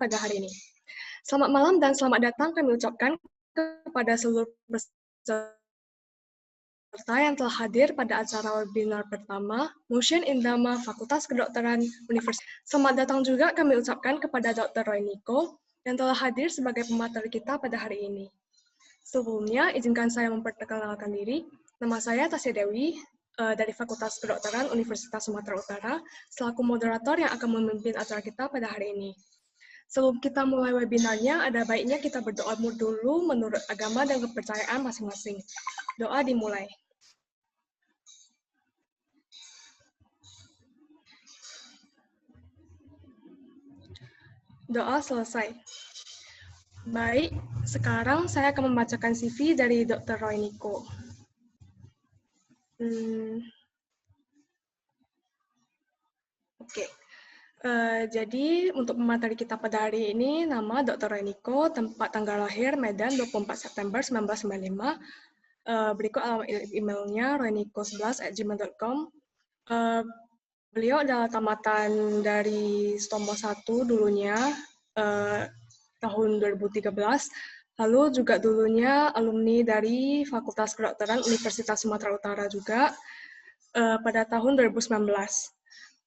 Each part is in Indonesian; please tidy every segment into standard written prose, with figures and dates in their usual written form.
pada hari ini. Selamat malam dan selamat datang kami ucapkan kepada seluruh peserta yang telah hadir pada acara webinar pertama Motion in Dharma Fakultas Kedokteran Universitas. Selamat datang juga kami ucapkan kepada Dr. Roy Niko yang telah hadir sebagai pemateri kita pada hari ini. Sebelumnya, izinkan saya memperkenalkan diri. Nama saya Tasya Dewi dari Fakultas Kedokteran Universitas Sumatera Utara selaku moderator yang akan memimpin acara kita pada hari ini. Sebelum kita mulai webinarnya, ada baiknya kita berdoa dulu menurut agama dan kepercayaan masing-masing. Doa dimulai. Doa selesai. Baik, sekarang saya akan membacakan CV dari Dr. Roy Niko. Oke. Jadi untuk pemateri kita pada hari ini, nama Dr. Roy Niko, tempat tanggal lahir Medan 24 September 1995. Berikut alamat emailnya royniko11@gmail.com. Beliau adalah tamatan dari Stombo 1 dulunya, tahun 2013. Lalu juga dulunya alumni dari Fakultas Kedokteran Universitas Sumatera Utara juga pada tahun 2019.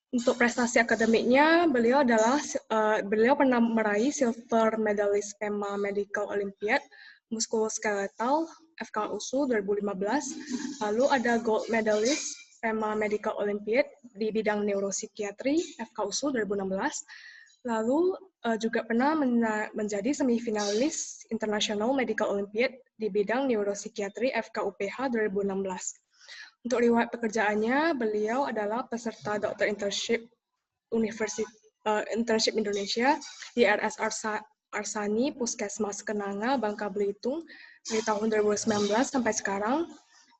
Untuk prestasi akademiknya, beliau pernah meraih silver medalist PEMA Medical Olympiad Musculoskeletal FKUSU 2015. Lalu ada gold medalist PEMA Medical Olympiad di bidang neuropsikiatri FKUSU 2016. Lalu juga pernah menjadi semifinalis International Medical Olympiad di bidang neuropsikiatri FKUPH 2016. Untuk riwayat pekerjaannya, beliau adalah peserta Dokter Internship Internship Indonesia di RS Arsani Puskesmas Kenanga, Bangka Belitung dari tahun 2019 sampai sekarang.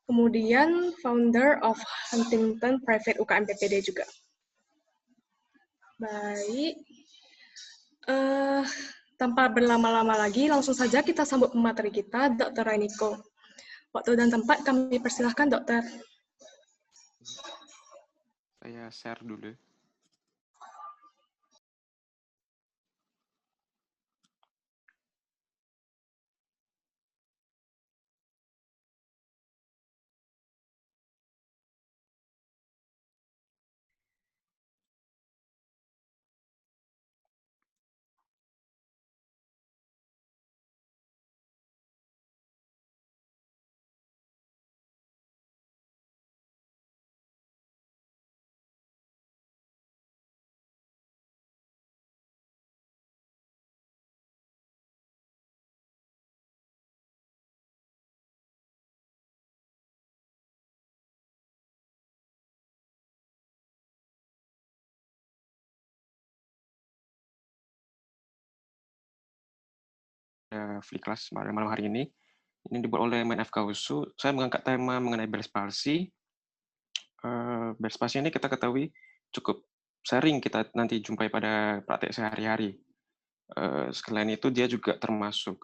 Kemudian founder of Huntington Private UKM PPD juga. Baik. Tanpa berlama-lama lagi, langsung saja kita sambut pemateri kita, Dr. Roy Niko. Waktu dan tempat kami persilahkan, Dokter. Saya share dulu. Free class malam hari ini dibuat oleh FKUSU. Saya mengangkat tema mengenai Bell's palsy. Bell's palsy ini kita ketahui cukup sering kita nanti jumpai pada praktek sehari-hari. Selain itu dia juga termasuk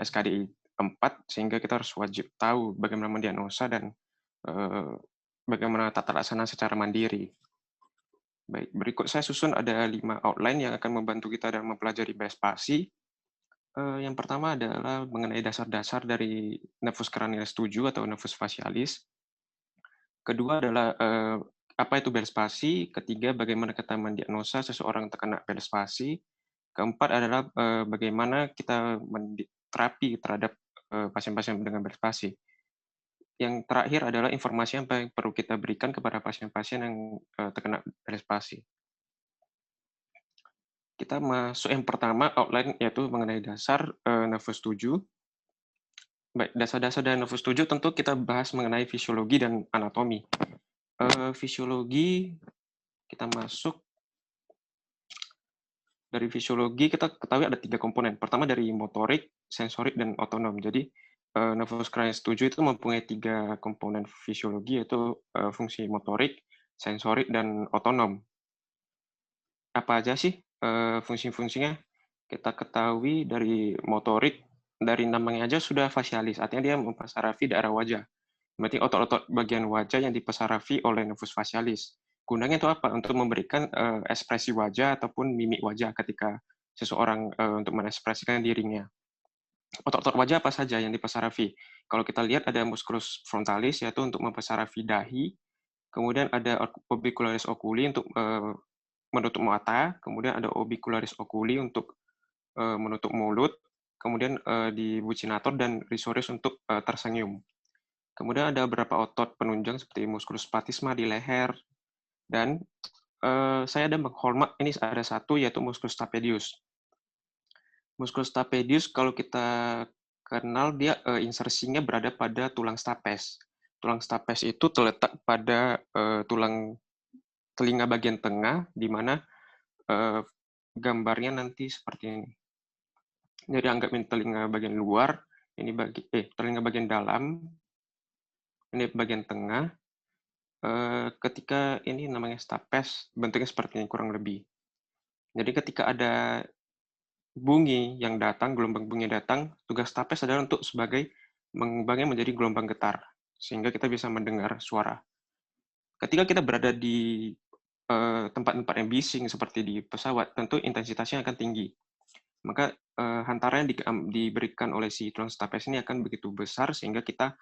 SKDI 4, sehingga kita harus wajib tahu bagaimana mendiagnosa dan bagaimana tata laksana secara mandiri. Baik, berikut saya susun ada 5 outline yang akan membantu kita dalam mempelajari Bell's palsy. Yang pertama adalah mengenai dasar-dasar dari nervus cranialis 7 atau nervus facialis. Kedua adalah apa itu Bell's palsy. Ketiga, bagaimana kita mendiagnosa seseorang terkena Bell's palsy. Keempat adalah bagaimana kita terapi terhadap pasien-pasien dengan Bell's palsy. Yang terakhir adalah informasi apa yang perlu kita berikan kepada pasien-pasien yang terkena Bell's palsy. Kita masuk yang pertama, outline, yaitu mengenai dasar nervus 7. Baik, dasar-dasar dari nervus 7 tentu kita bahas mengenai fisiologi dan anatomi. Fisiologi, kita masuk. Dari fisiologi, kita ketahui ada 3 komponen. Pertama dari motorik, sensorik, dan otonom. Jadi, nervus cranialis 7 itu mempunyai 3 komponen fisiologi, yaitu fungsi motorik, sensorik, dan otonom. Apa aja sih fungsi-fungsinya? Kita ketahui dari motorik, dari namanya aja sudah facialis, artinya dia mempesarafi daerah wajah. Berarti otot-otot bagian wajah yang dipesarafi oleh nervus facialis. Gunanya itu apa? Untuk memberikan ekspresi wajah ataupun mimik wajah ketika seseorang untuk mengekspresikan dirinya. Otot-otot wajah apa saja yang dipesarafi? Kalau kita lihat ada musculus frontalis, yaitu untuk mempesarafi dahi, kemudian ada orbicularis oculi untuk menutup mata, kemudian ada orbicularis oculi untuk menutup mulut, kemudian di buccinator dan risoris untuk tersenyum. Kemudian ada beberapa otot penunjang seperti musculus platysma di leher, dan saya ada menghormat, ini ada satu yaitu musculus stapedius. Musculus stapedius kalau kita kenal dia insersinya berada pada tulang stapes. Tulang stapes itu terletak pada tulang telinga bagian tengah, di mana gambarnya nanti seperti ini. Jadi anggapin telinga bagian luar, ini telinga bagian dalam, ini bagian tengah. Ketika ini namanya stapes, bentuknya seperti ini kurang lebih. Jadi ketika ada bunyi yang datang, gelombang bunyi yang datang, tugas stapes adalah untuk sebagai mengubahnya menjadi gelombang getar, sehingga kita bisa mendengar suara. Ketika kita berada di tempat-tempat yang bising seperti di pesawat, tentu intensitasnya akan tinggi. Maka hantaran yang diberikan oleh si tulang stapes ini akan begitu besar sehingga kita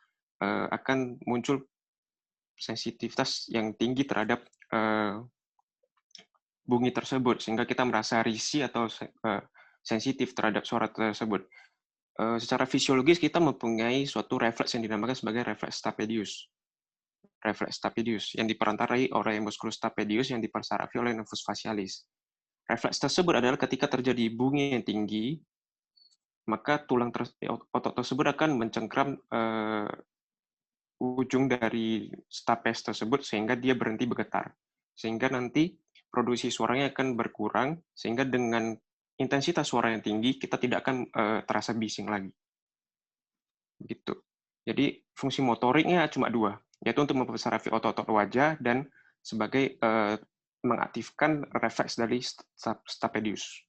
akan muncul sensitivitas yang tinggi terhadap bunyi tersebut sehingga kita merasa risih atau sensitif terhadap suara tersebut. Secara fisiologis kita mempunyai suatu refleks yang dinamakan sebagai refleks stapedius. Refleks stapedius yang diperantarai oleh musculus stapedius yang dipesarafi oleh nervus facialis. Refleks tersebut adalah ketika terjadi bunyi yang tinggi, maka otot tersebut akan mencengkram ujung dari stapes tersebut sehingga dia berhenti bergetar. Sehingga nanti produksi suaranya akan berkurang, sehingga dengan intensitas suara yang tinggi, kita tidak akan terasa bising lagi. Gitu. Jadi fungsi motoriknya cuma dua, yaitu untuk mempersarafi otot-otot wajah dan sebagai mengaktifkan refleks dari stapedius.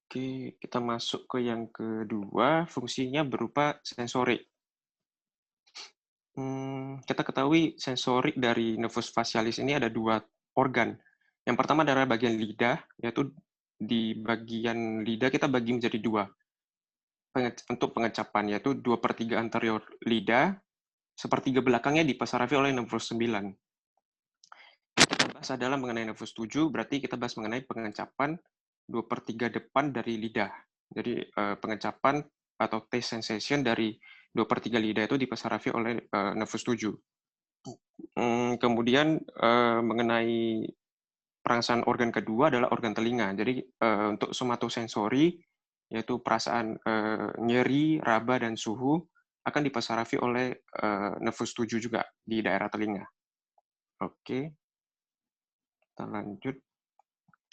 Oke, kita masuk ke yang kedua, fungsinya berupa sensorik. Kita ketahui sensorik dari nervus facialis ini ada dua organ. Yang pertama adalah bagian lidah, yaitu di bagian lidah kita bagi menjadi dua. Untuk pengecapan, yaitu 2/3 anterior lidah, sepertiga belakangnya dipesarafi oleh nervus 9. Kita bahas adalah mengenai nervus 7, berarti kita bahas mengenai pengecapan 2/3 depan dari lidah. Jadi pengecapan atau taste sensation dari 2/3 lidah itu dipesarafi oleh nervus 7. Kemudian mengenai perasaan organ kedua adalah organ telinga. Jadi untuk somatosensori, yaitu perasaan nyeri, raba, dan suhu, akan dipesarafi oleh nervus 7 juga di daerah telinga. Oke, kita lanjut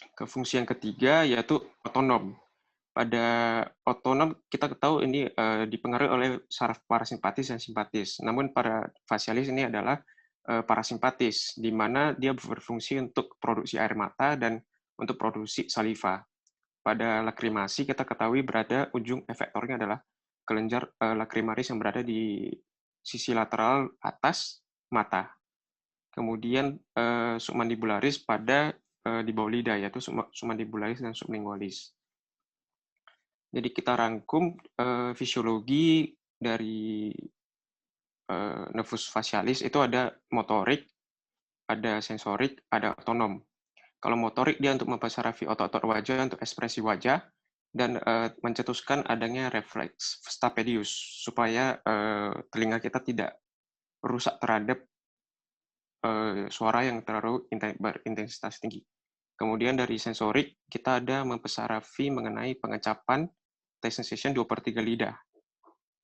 ke fungsi yang ketiga, yaitu otonom. Pada otonom, kita tahu ini dipengaruhi oleh saraf parasimpatis dan simpatis. Namun pada facialis ini adalah parasimpatis, di mana dia berfungsi untuk produksi air mata dan untuk produksi saliva. Pada lakrimasi, kita ketahui berada ujung efektornya adalah kelenjar lakrimaris yang berada di sisi lateral atas mata. Kemudian submandibularis pada di bawah lidah, yaitu submandibularis dan sublingualis. Jadi kita rangkum fisiologi dari nervus facialis itu ada motorik, ada sensorik, ada otonom. Kalau motorik dia untuk mempesarafi otot-otot wajah untuk ekspresi wajah dan mencetuskan adanya refleks stapedius supaya telinga kita tidak rusak terhadap suara yang terlalu berintensitas tinggi. Kemudian dari sensorik kita ada mempesarafi mengenai pengecapan taste sensation 2/3 lidah,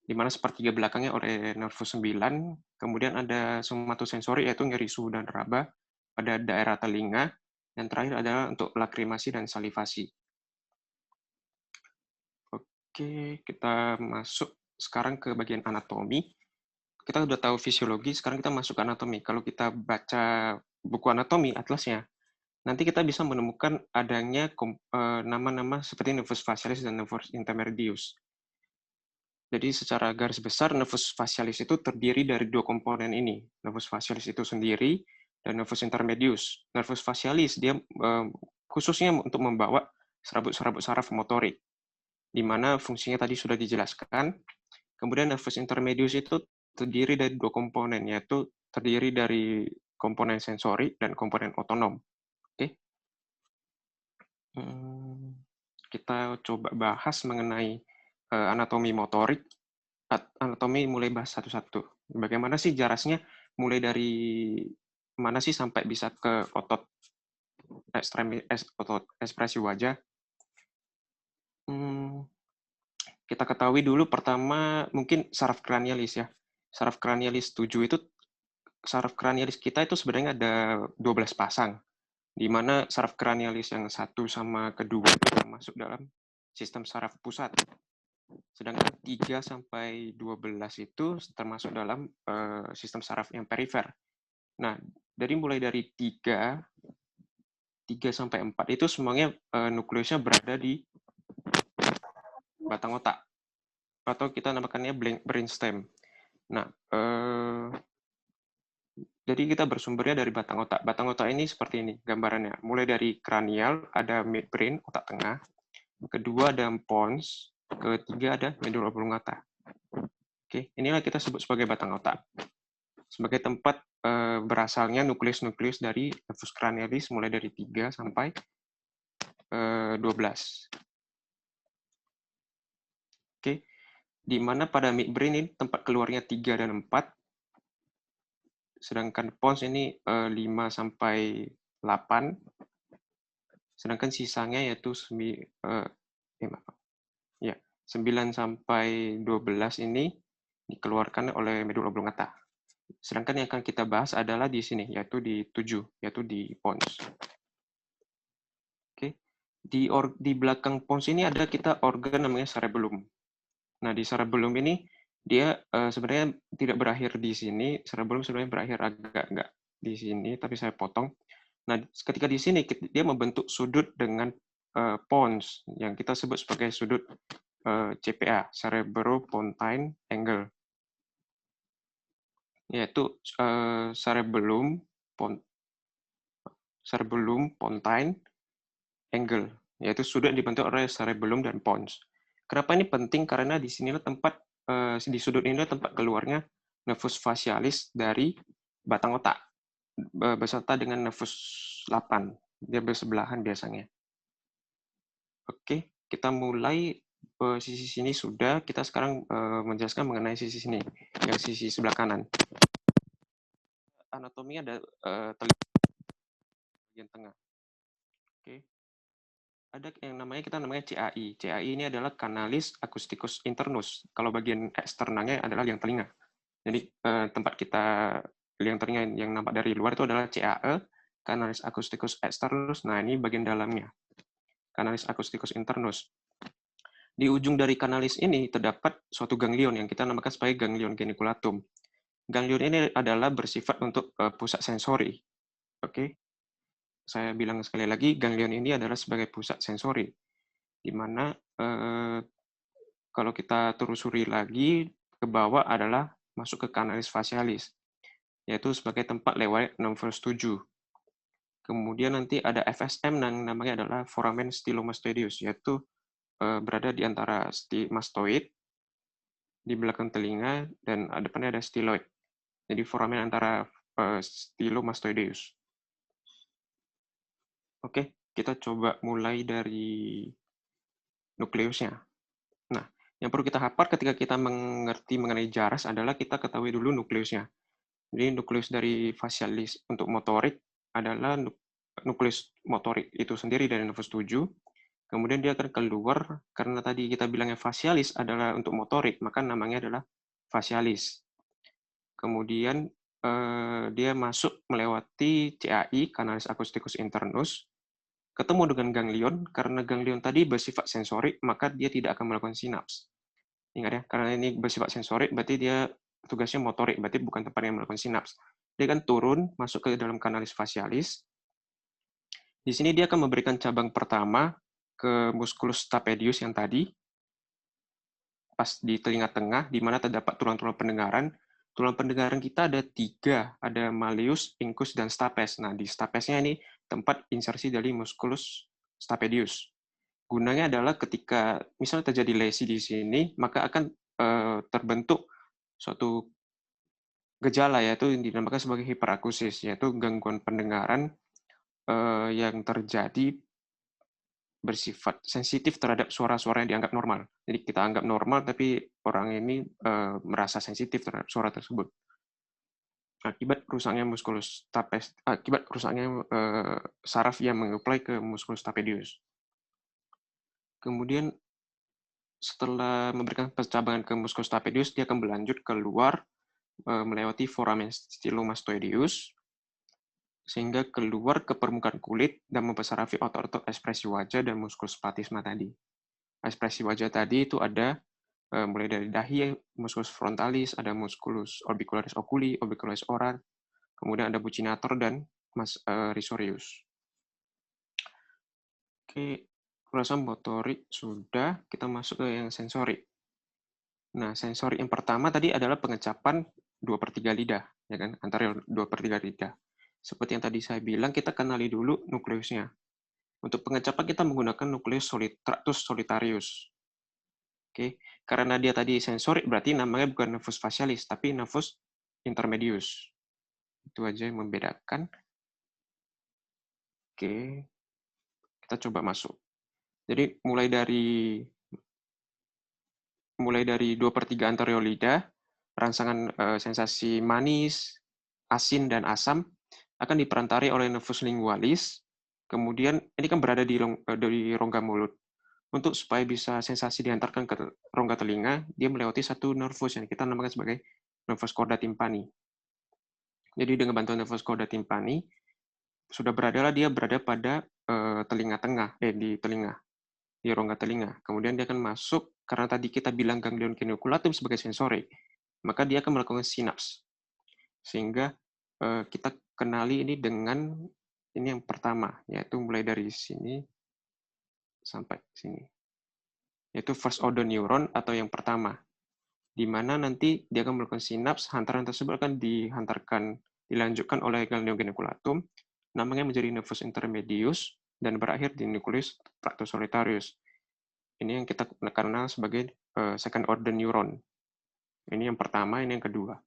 di mana sepertiga belakangnya oleh nervus 9, kemudian ada somatosensori yaitu nyeri suhu dan raba pada daerah telinga, dan terakhir adalah untuk lakrimasi dan salivasi. Oke, kita masuk sekarang ke bagian anatomi. Kita udah tahu fisiologi, sekarang kita masuk ke anatomi. Kalau kita baca buku anatomi, atlasnya, nanti kita bisa menemukan adanya nama-nama seperti nervus facialis dan nervus intermedius. Jadi secara garis besar nervus facialis itu terdiri dari dua komponen ini. Nervus facialis itu sendiri dan nervus intermedius. Nervus facialis dia khususnya untuk membawa serabut-serabut saraf motorik, di mana fungsinya tadi sudah dijelaskan. Kemudian nervus intermedius itu terdiri dari 2 komponen, yaitu terdiri dari komponen sensori dan komponen otonom. Oke. Kita coba bahas mengenai anatomi motorik. Anatomi mulai bahas satu-satu. Bagaimana sih jarasnya mulai dari mana sih sampai bisa ke otot otot ekspresi wajah. Kita ketahui dulu pertama mungkin saraf kranialis ya. Saraf kranialis 7 itu, saraf kranialis kita itu sebenarnya ada 12 pasang, di mana saraf kranialis yang 1 sama kedua itu masuk dalam sistem saraf pusat. Sedangkan 3 sampai 12 itu termasuk dalam sistem saraf yang perifer. Nah, mulai dari 3 sampai 4 itu semuanya nukleusnya berada di batang otak, atau kita namakannya brainstem. Nah, jadi kita bersumbernya dari batang otak. Batang otak ini seperti ini gambarannya. Mulai dari kranial, ada midbrain, otak tengah. Kedua ada pons. Ketiga ada medula oblongata. Oke, inilah kita sebut sebagai batang otak. Sebagai tempat berasalnya nukleus-nukleus dari nervus cranialis mulai dari 3 sampai 12. Oke, di mana pada midbrain ini tempat keluarnya 3 dan 4, sedangkan pons ini 5 sampai 8, sedangkan sisanya yaitu 9 sampai 12 ini dikeluarkan oleh medula oblongata. Sedangkan yang akan kita bahas adalah di sini, yaitu di 7, yaitu di pons. Oke. Di belakang pons ini ada kita organ namanya cerebellum. Nah, di cerebellum ini dia sebenarnya tidak berakhir di sini. Cerebellum sebenarnya berakhir agak di sini, tapi saya potong. Nah, ketika di sini dia membentuk sudut dengan pons yang kita sebut sebagai sudut CPA, cerebropontine angle. Yaitu cerebellum pontine angle, yaitu sudut dibentuk oleh cerebellum dan pons. Kenapa ini penting? Karena di sinilah tempat di sudut inilah tempat keluarnya nervus facialis dari batang otak beserta dengan nervus 8. Dia bersebelahan biasanya. Oke, kita mulai sisi sini sudah. Kita sekarang menjelaskan mengenai sisi sini, yang sisi sebelah kanan. Anatomi ada telinga bagian tengah. Oke. Ada yang kita namanya CAI. CAI ini adalah canalis acousticus internus. Kalau bagian eksternalnya adalah liang telinga. Jadi tempat kita liang telinga yang nampak dari luar itu adalah CAE, canalis acousticus externus. Nah, ini bagian dalamnya. Canalis acousticus internus. Di ujung dari canalis ini terdapat suatu ganglion yang kita namakan sebagai ganglion geniculatum. Ganglion ini adalah bersifat untuk pusat sensori. Oke. Saya bilang sekali lagi, ganglion ini adalah sebagai pusat sensori, di mana kalau kita telusuri lagi ke bawah adalah masuk ke canalis facialis, yaitu sebagai tempat lewat nervus 7. Kemudian nanti ada FSM yang namanya adalah foramen stylomastoideus, yaitu berada di antara mastoid di belakang telinga dan depannya ada styloid. Jadi foramen antara stylomastoideus. Oke, kita coba mulai dari nukleusnya. Nah, yang perlu kita hafal ketika kita mengerti mengenai jaras adalah kita ketahui dulu nukleusnya. Jadi nukleus dari facialis untuk motorik adalah nukleus motorik itu sendiri dari nervus 7. Kemudian dia akan keluar, karena tadi kita bilangnya facialis adalah untuk motorik, maka namanya adalah facialis. Kemudian dia masuk melewati CAI, canalis acousticus internus, ketemu dengan ganglion, karena ganglion tadi bersifat sensorik, maka dia tidak akan melakukan sinaps. Ingat ya, karena ini bersifat sensorik, berarti dia tugasnya motorik, berarti bukan tempat yang melakukan sinaps. Dia akan turun, masuk ke dalam canalis facialis. Di sini dia akan memberikan cabang pertama ke musculus stapedius yang tadi, pas di telinga tengah, di mana terdapat tulang-tulang pendengaran. tulang pendengaran kita ada 3, ada malleus, incus, dan stapes. Nah, di stapesnya ini tempat insersi dari musculus stapedius. Gunanya adalah ketika misalnya terjadi lesi di sini, maka akan terbentuk suatu gejala, yaitu yang dinamakan sebagai hiperakusis, yaitu gangguan pendengaran yang terjadi bersifat sensitif terhadap suara-suara yang dianggap normal. Jadi kita anggap normal, tapi orang ini merasa sensitif terhadap suara tersebut. Akibat rusaknya musculus stapes, akibat rusaknya saraf yang menguplai ke musculus stapedius. Kemudian setelah memberikan pencabangan ke musculus stapedius, dia akan berlanjut keluar melewati foramen stylomastoideus, sehingga keluar ke permukaan kulit dan mempersarafi otot-otot ekspresi wajah dan muskulus platisma tadi. Ekspresi wajah tadi itu ada mulai dari dahi, musculus frontalis, ada musculus orbicularis oculi, orbicularis oran, kemudian ada buccinator dan risorius. Oke, perasaan motorik sudah, kita masuk ke yang sensori. Nah, sensori yang pertama tadi adalah pengecapan 2/3 lidah, ya kan, antara 2/3 lidah. Seperti yang tadi saya bilang, kita kenali dulu nukleusnya. Untuk pengecapan kita menggunakan nukleus tractus solitarius. Oke, karena dia tadi sensorik berarti namanya bukan nervus facialis tapi nervus intermedius. Itu aja yang membedakan. Oke, kita coba masuk. Jadi mulai dari 2/3 anterior lidah, rangsangan sensasi manis, asin, dan asam akan diperantari oleh nervus lingualis. Kemudian ini kan berada di rongga mulut. Untuk supaya bisa sensasi diantarkan ke rongga telinga, dia melewati satu nervus yang kita namakan sebagai nervus cauda tympani. Jadi dengan bantuan nervus cauda tympani, dia berada pada telinga tengah, di telinga, di rongga telinga. Kemudian dia akan masuk, karena tadi kita bilang ganglion geniculatum sebagai sensori, maka dia akan melakukan sinaps. Sehingga kita kenali ini dengan ini yang pertama, yaitu mulai dari sini sampai sini. Yaitu first order neuron atau yang pertama, di mana nanti dia akan melakukan sinaps, hantaran tersebut akan dilanjutkan oleh ganglion geniculatum, namanya menjadi nervus intermedius, dan berakhir di nucleus tractus solitarius. Ini yang kita kenal sebagai second order neuron. Ini yang pertama, ini yang kedua.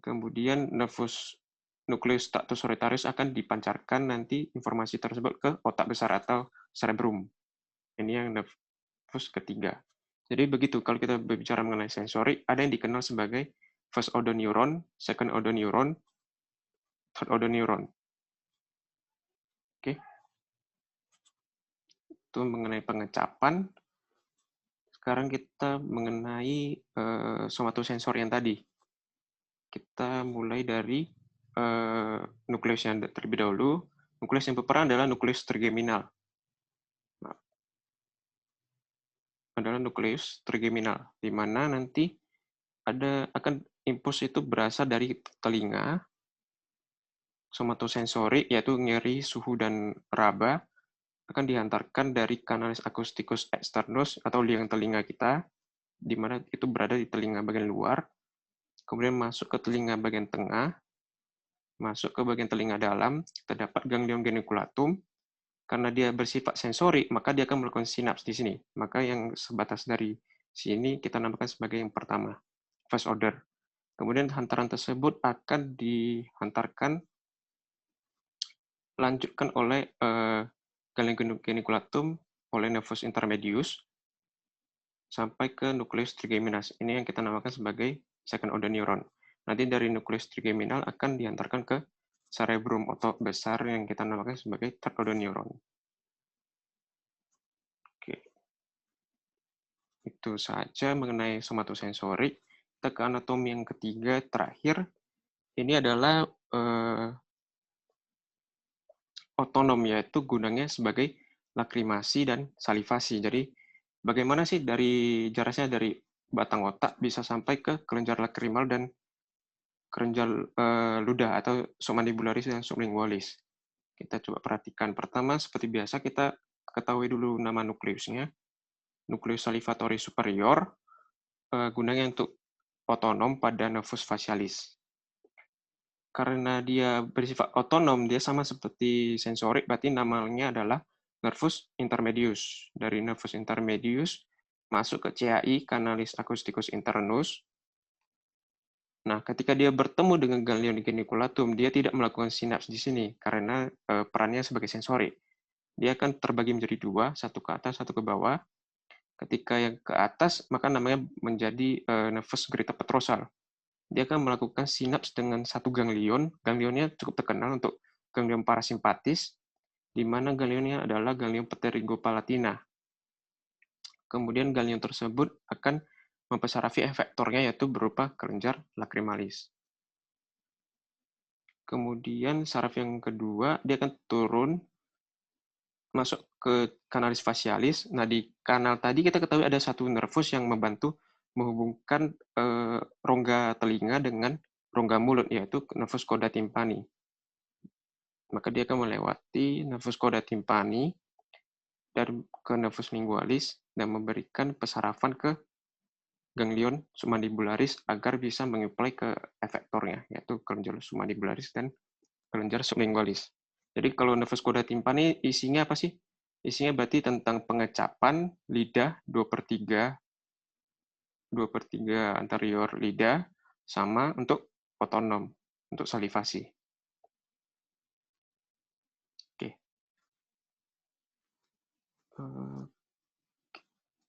Kemudian nucleus tractus solitarius akan dipancarkan nanti informasi tersebut ke otak besar atau cerebrum. Ini yang nervus ketiga. Jadi begitu, kalau kita berbicara mengenai sensori, ada yang dikenal sebagai first order neuron, second order neuron, third order neuron. Oke. Itu mengenai pengecapan. Sekarang kita mengenai somatosensor yang tadi. Kita mulai dari nukleus yang terlebih dahulu. Nukleus yang berperan adalah nukleus trigeminal. Adalah nukleus trigeminal, di mana nanti akan impuls itu berasal dari telinga, somatosensori, yaitu nyeri, suhu, dan raba, akan dihantarkan dari kanalis acusticus externus atau liang telinga kita, di mana itu berada di telinga bagian luar, kemudian masuk ke telinga bagian tengah, masuk ke bagian telinga dalam, terdapat ganglion geniculatum. Karena dia bersifat sensori, maka dia akan melakukan sinaps di sini. Maka yang sebatas dari sini kita namakan sebagai yang pertama, first order. Kemudian hantaran tersebut akan dihantarkan, lanjutkan oleh ganglion geniculatum, oleh nervus intermedius, sampai ke nukleus trigeminal. Ini yang kita namakan sebagai second order neuron. Nanti dari nukleus trigeminal akan dihantarkan ke cerebrum, otot besar yang kita namakan sebagai third order neuron. Oke. Itu saja mengenai somatosensori. Kita ke anatomi yang ketiga, terakhir. Ini adalah otonom, yaitu gunanya sebagai lakrimasi dan salivasi. Jadi, bagaimana sih dari jaraknya dari batang otak bisa sampai ke kelenjar lakrimal dan kelenjar ludah atau submandibularis dan sublingualis. Kita coba perhatikan. Pertama, seperti biasa, kita ketahui dulu nama nukleusnya. Nukleus salivatory superior, gunanya untuk otonom pada nervus facialis. Karena dia bersifat otonom, dia sama seperti sensorik, berarti namanya adalah nervus intermedius. Dari nervus intermedius masuk ke CAI, canalis acousticus internus. Nah, ketika dia bertemu dengan ganglion geniculatum, dia tidak melakukan sinaps di sini karena perannya sebagai sensorik. Dia akan terbagi menjadi dua, satu ke atas, satu ke bawah. Ketika yang ke atas, maka namanya menjadi nervus grita petrosal. Dia akan melakukan sinaps dengan satu ganglion. Ganglionnya cukup terkenal untuk ganglion parasimpatis, di mana ganglionnya adalah ganglion pterygopalatina. Kemudian ganglion tersebut akan mempersarafi efektornya, yaitu berupa kelenjar lacrimalis. Kemudian saraf yang kedua, dia akan turun masuk ke canalis facialis. Nah, di kanal tadi kita ketahui ada satu nervus yang membantu menghubungkan rongga telinga dengan rongga mulut, yaitu nervus cauda tympani. Maka dia akan melewati nervus cauda tympani dan ke nervus lingualis dan memberikan pesarafan ke ganglion submandibularis agar bisa menyuplai ke efektornya, yaitu kelenjar submandibularis dan kelenjar sublingualis. Jadi kalau nervus cauda tympani isinya apa sih? Isinya berarti tentang pengecapan lidah 2/3 anterior lidah sama untuk otonom, untuk salivasi. Oke.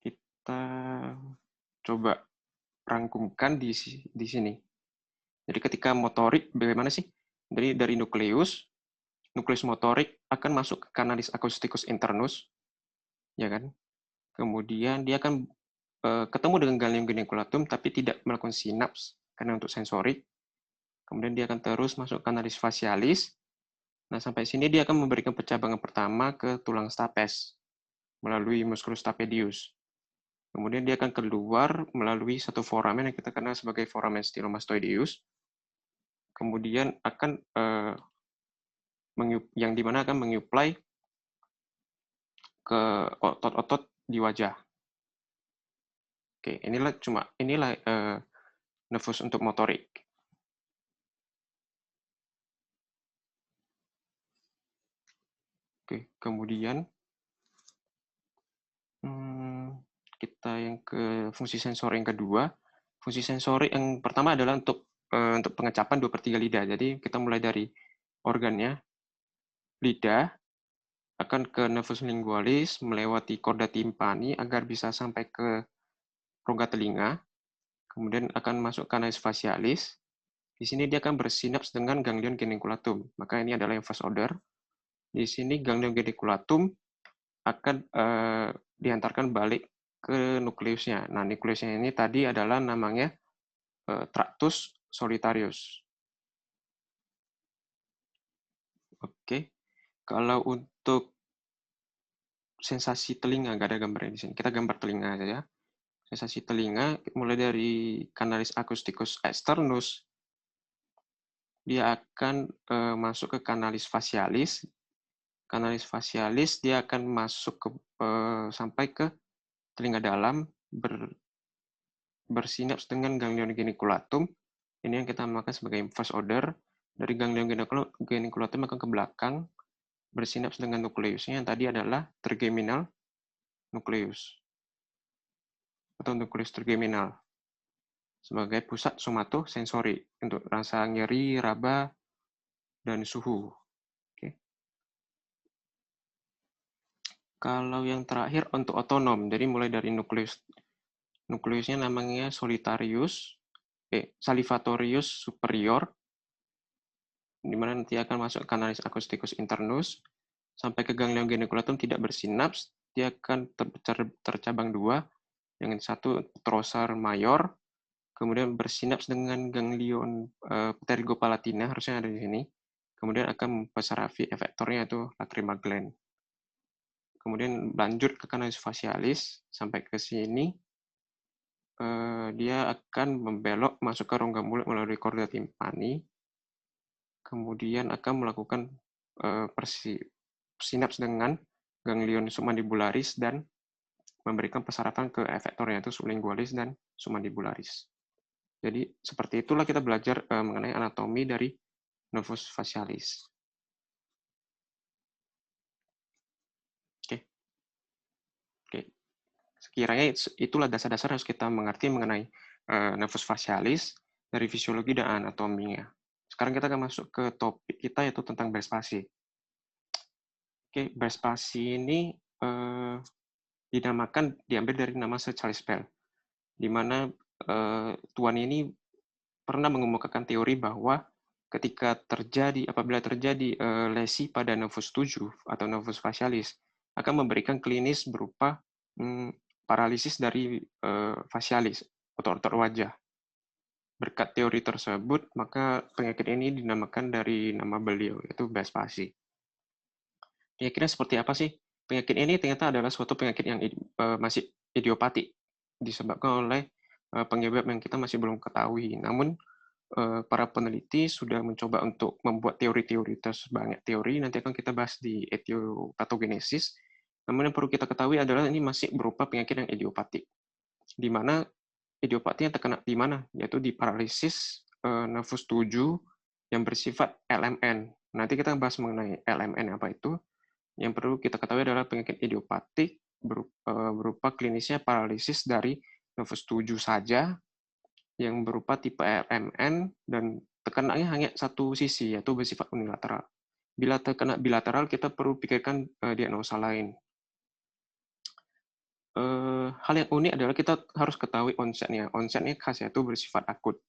Kita coba rangkumkan di sini. Jadi ketika motorik bagaimana sih? Jadi dari nukleus motorik akan masuk ke canalis acousticus internus, ya kan? Kemudian dia akan ketemu dengan ganglion geniculatum tapi tidak melakukan sinaps karena untuk sensorik. Kemudian dia akan terus masuk canalis facialis. Nah, sampai sini dia akan memberikan percabangan pertama ke tulang stapes melalui musculus stapedius. Kemudian dia akan keluar melalui satu foramen yang kita kenal sebagai foramen stylomastoideus. Kemudian akan yang dimana akan menyuplai ke otot-otot di wajah. Oke, inilah nervus untuk motorik. Oke, kemudian kita yang ke fungsi sensori yang kedua. Fungsi sensori yang pertama adalah untuk pengecapan 2/3 lidah. Jadi kita mulai dari organnya, lidah, akan ke nervus lingualis, melewati chorda tympani agar bisa sampai ke rongga telinga, kemudian akan masuk canalis facialis. Di sini dia akan bersinaps dengan ganglion geniculatum. Maka ini adalah yang first order. Di sini ganglion geniculatum akan diantarkan balik ke nukleusnya. Nah, nukleusnya ini tadi adalah namanya tractus solitarius. Oke, kalau untuk sensasi telinga, nggak ada gambarnya di sini. Kita gambar telinga saja. Sensasi telinga mulai dari canalis acousticus externus, dia akan masuk ke canalis facialis. Canalis facialis dia akan masuk ke sampai ke telinga dalam, bersinaps dengan ganglion geniculatum. Ini yang kita namakan sebagai first order. Dari ganglion geniculatum akan ke belakang, bersinaps dengan nukleusnya yang tadi adalah trigeminal nukleus atau nukleus trigeminal sebagai pusat somatosensori untuk rasa nyeri, raba, dan suhu. Oke. Kalau yang terakhir untuk otonom, jadi mulai dari nukleusnya namanya salivatorius superior, di mana nanti akan masuk canalis acousticus internus, sampai ke ganglion geniculatum tidak bersinaps, dia akan tercabang dua, yang satu petrosal mayor, kemudian bersinaps dengan ganglion pterygopalatina, harusnya ada di sini, kemudian akan mempersarafi efektornya yaitu lacrimal gland. Kemudian lanjut ke canalis facialis, sampai ke sini, dia akan membelok masuk ke rongga mulut melalui chorda tympani, kemudian akan melakukan sinaps dengan ganglion submandibularis dan memberikan persarafan ke efektor yaitu sublingualis dan submandibularis. Jadi seperti itulah kita belajar mengenai anatomi dari nervus facialis. Oke, oke. Sekiranya itulah dasar-dasar harus kita mengerti mengenai nervus facialis dari fisiologi dan anatominya. Sekarang kita akan masuk ke topik kita yaitu tentang belas pasi. Oke, belas pasi ini dinamakan diambil dari nama Sir Charles Bell, di mana tuan ini pernah mengemukakan teori bahwa apabila terjadi lesi pada nervus 7 atau nervus facialis, akan memberikan klinis berupa paralisis dari facialis, otot-otot wajah. Berkat teori tersebut, maka penyakit ini dinamakan dari nama beliau, yaitu belas pasi. Penyakitnya seperti apa sih? Penyakit ini ternyata adalah suatu penyakit yang masih idiopatik, disebabkan oleh penyebab yang kita masih belum ketahui. Namun, para peneliti sudah mencoba untuk membuat teori-teori banyak teori, nanti akan kita bahas di etiopatogenesis. Namun yang perlu kita ketahui adalah ini masih berupa penyakit yang idiopatik, di mana idiopatinya terkena di mana? Yaitu di paralisis nervus 7 yang bersifat LMN. Nanti kita bahas mengenai LMN apa itu. Yang perlu kita ketahui adalah penyakit idiopatik berupa klinisnya paralisis dari nervus 7 saja yang berupa tipe LMN dan tekanannya hanya satu sisi, yaitu bersifat unilateral. Bila terkena bilateral, kita perlu pikirkan diagnosa lain. Hal yang unik adalah kita harus ketahui onsetnya. Onsetnya khas yaitu bersifat akut,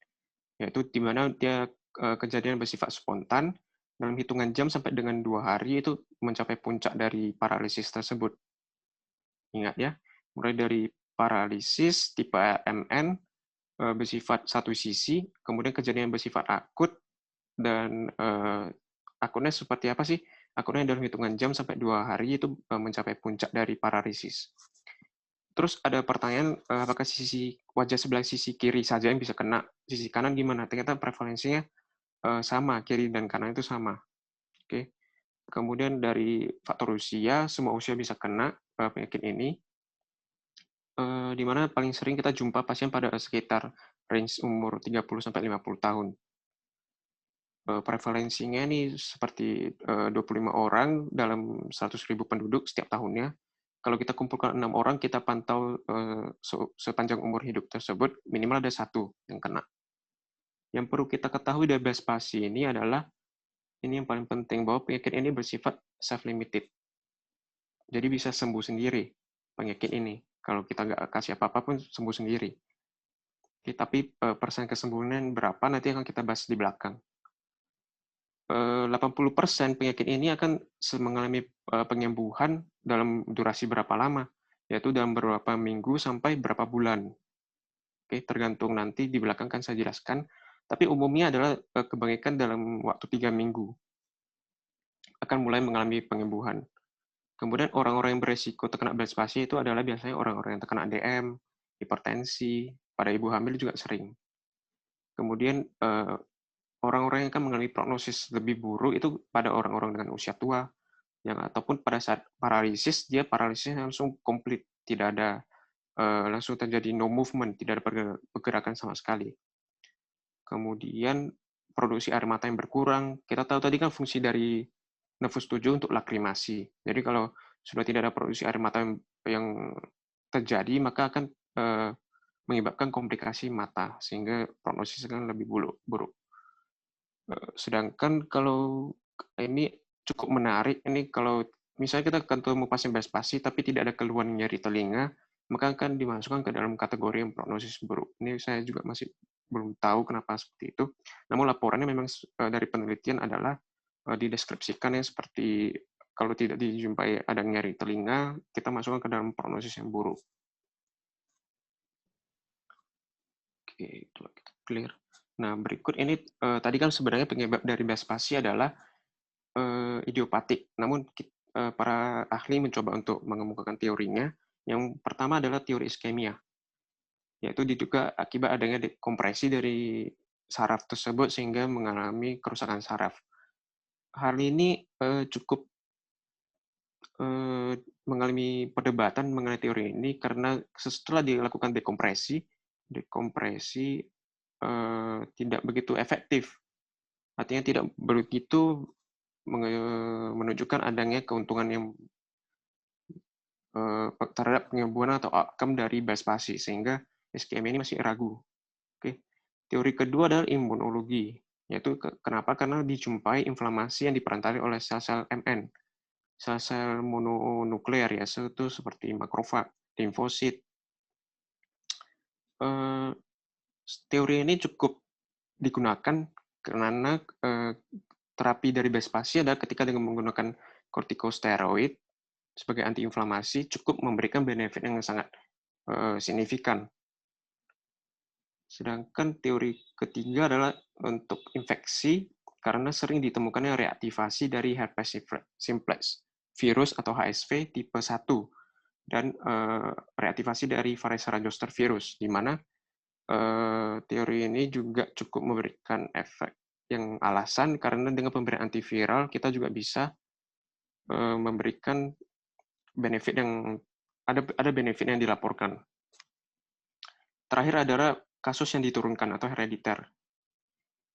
yaitu di mana dia kejadian bersifat spontan, dalam hitungan jam sampai dengan 2 hari itu mencapai puncak dari paralisis tersebut. Ingat ya, mulai dari paralisis tipe MN bersifat satu sisi, kemudian kejadian bersifat akut, dan akutnya seperti apa sih? Akutnya dalam hitungan jam sampai 2 hari itu mencapai puncak dari paralisis. Terus ada pertanyaan, apakah sisi wajah sebelah sisi kiri saja yang bisa kena? Sisi kanan gimana? Ternyata prevalensinya sama, kiri dan kanan itu sama. Oke. Kemudian dari faktor usia, semua usia bisa kena penyakit ini. Di mana paling sering kita jumpa pasien pada sekitar range umur 30-50 tahun. Prevalensinya ini seperti 25 orang dalam 100.000 penduduk setiap tahunnya. Kalau kita kumpulkan 6 orang, kita pantau sepanjang umur hidup tersebut, minimal ada satu yang kena. Yang perlu kita ketahui dari belas pasi ini adalah, ini yang paling penting, bahwa penyakit ini bersifat self-limited. Jadi bisa sembuh sendiri penyakit ini. Kalau kita nggak kasih apa-apa pun sembuh sendiri. Tapi persen kesembuhan berapa nanti akan kita bahas di belakang. 80% penyakit ini akan mengalami penyembuhan dalam durasi berapa lama, yaitu dalam beberapa minggu sampai berapa bulan. Oke, tergantung nanti di belakang kan saya jelaskan. Tapi umumnya adalah kebanyakan dalam waktu 3 minggu akan mulai mengalami penyembuhan. Kemudian orang-orang yang beresiko terkena belas pasi itu adalah biasanya orang-orang yang terkena DM, hipertensi, pada ibu hamil juga sering. Kemudian orang-orang yang akan mengalami prognosis lebih buruk itu pada orang-orang dengan usia tua, yang ataupun pada saat paralisis dia paralisisnya langsung komplit, tidak ada langsung terjadi no movement, tidak ada pergerakan sama sekali. Kemudian produksi air mata yang berkurang. Kita tahu tadi kan fungsi dari nervus 7 untuk lakrimasi. Jadi kalau sudah tidak ada produksi air mata yang terjadi, maka akan menyebabkan komplikasi mata, sehingga prognosis akan lebih buruk. Sedangkan kalau ini cukup menarik, ini kalau misalnya kita ketemu pasien belas pasi tapi tidak ada keluhan nyeri telinga, maka akan dimasukkan ke dalam kategori yang prognosis buruk. Ini saya juga masih belum tahu kenapa seperti itu. Namun laporannya memang dari penelitian adalah dideskripsikan yang seperti kalau tidak dijumpai ada nyeri telinga, kita masukkan ke dalam prognosis yang buruk. Oke, itu clear. Nah, berikut ini tadi kan sebenarnya penyebab dari belas pasi adalah idiopatik. Namun para ahli mencoba untuk mengemukakan teorinya. Yang pertama adalah teori iskemia, yaitu diduga akibat adanya dekompresi dari saraf tersebut sehingga mengalami kerusakan saraf. Hal ini cukup mengalami perdebatan mengenai teori ini karena setelah dilakukan dekompresi tidak begitu efektif. Artinya tidak begitu menunjukkan adanya keuntungan yang terhadap penyembuhan atau outcome dari biopsi, sehingga SKM ini masih ragu. Oke. Teori kedua adalah imunologi, yaitu kenapa? Karena dijumpai inflamasi yang diperantari oleh sel-sel MN, sel-sel mononuklear ya, itu seperti makrofag, limfosit. Teori ini cukup digunakan karena terapi dari biopsi adalah ketika dengan menggunakan kortikosteroid sebagai antiinflamasi cukup memberikan benefit yang sangat signifikan. Sedangkan teori ketiga adalah untuk infeksi, karena sering ditemukannya reaktivasi dari herpes simplex, virus atau HSV tipe 1, dan reaktivasi dari varicella zoster virus, di mana teori ini juga cukup memberikan efek yang alasan karena dengan pemberian antiviral kita juga bisa memberikan benefit yang ada benefit yang dilaporkan. Terakhir adalah kasus yang diturunkan atau herediter.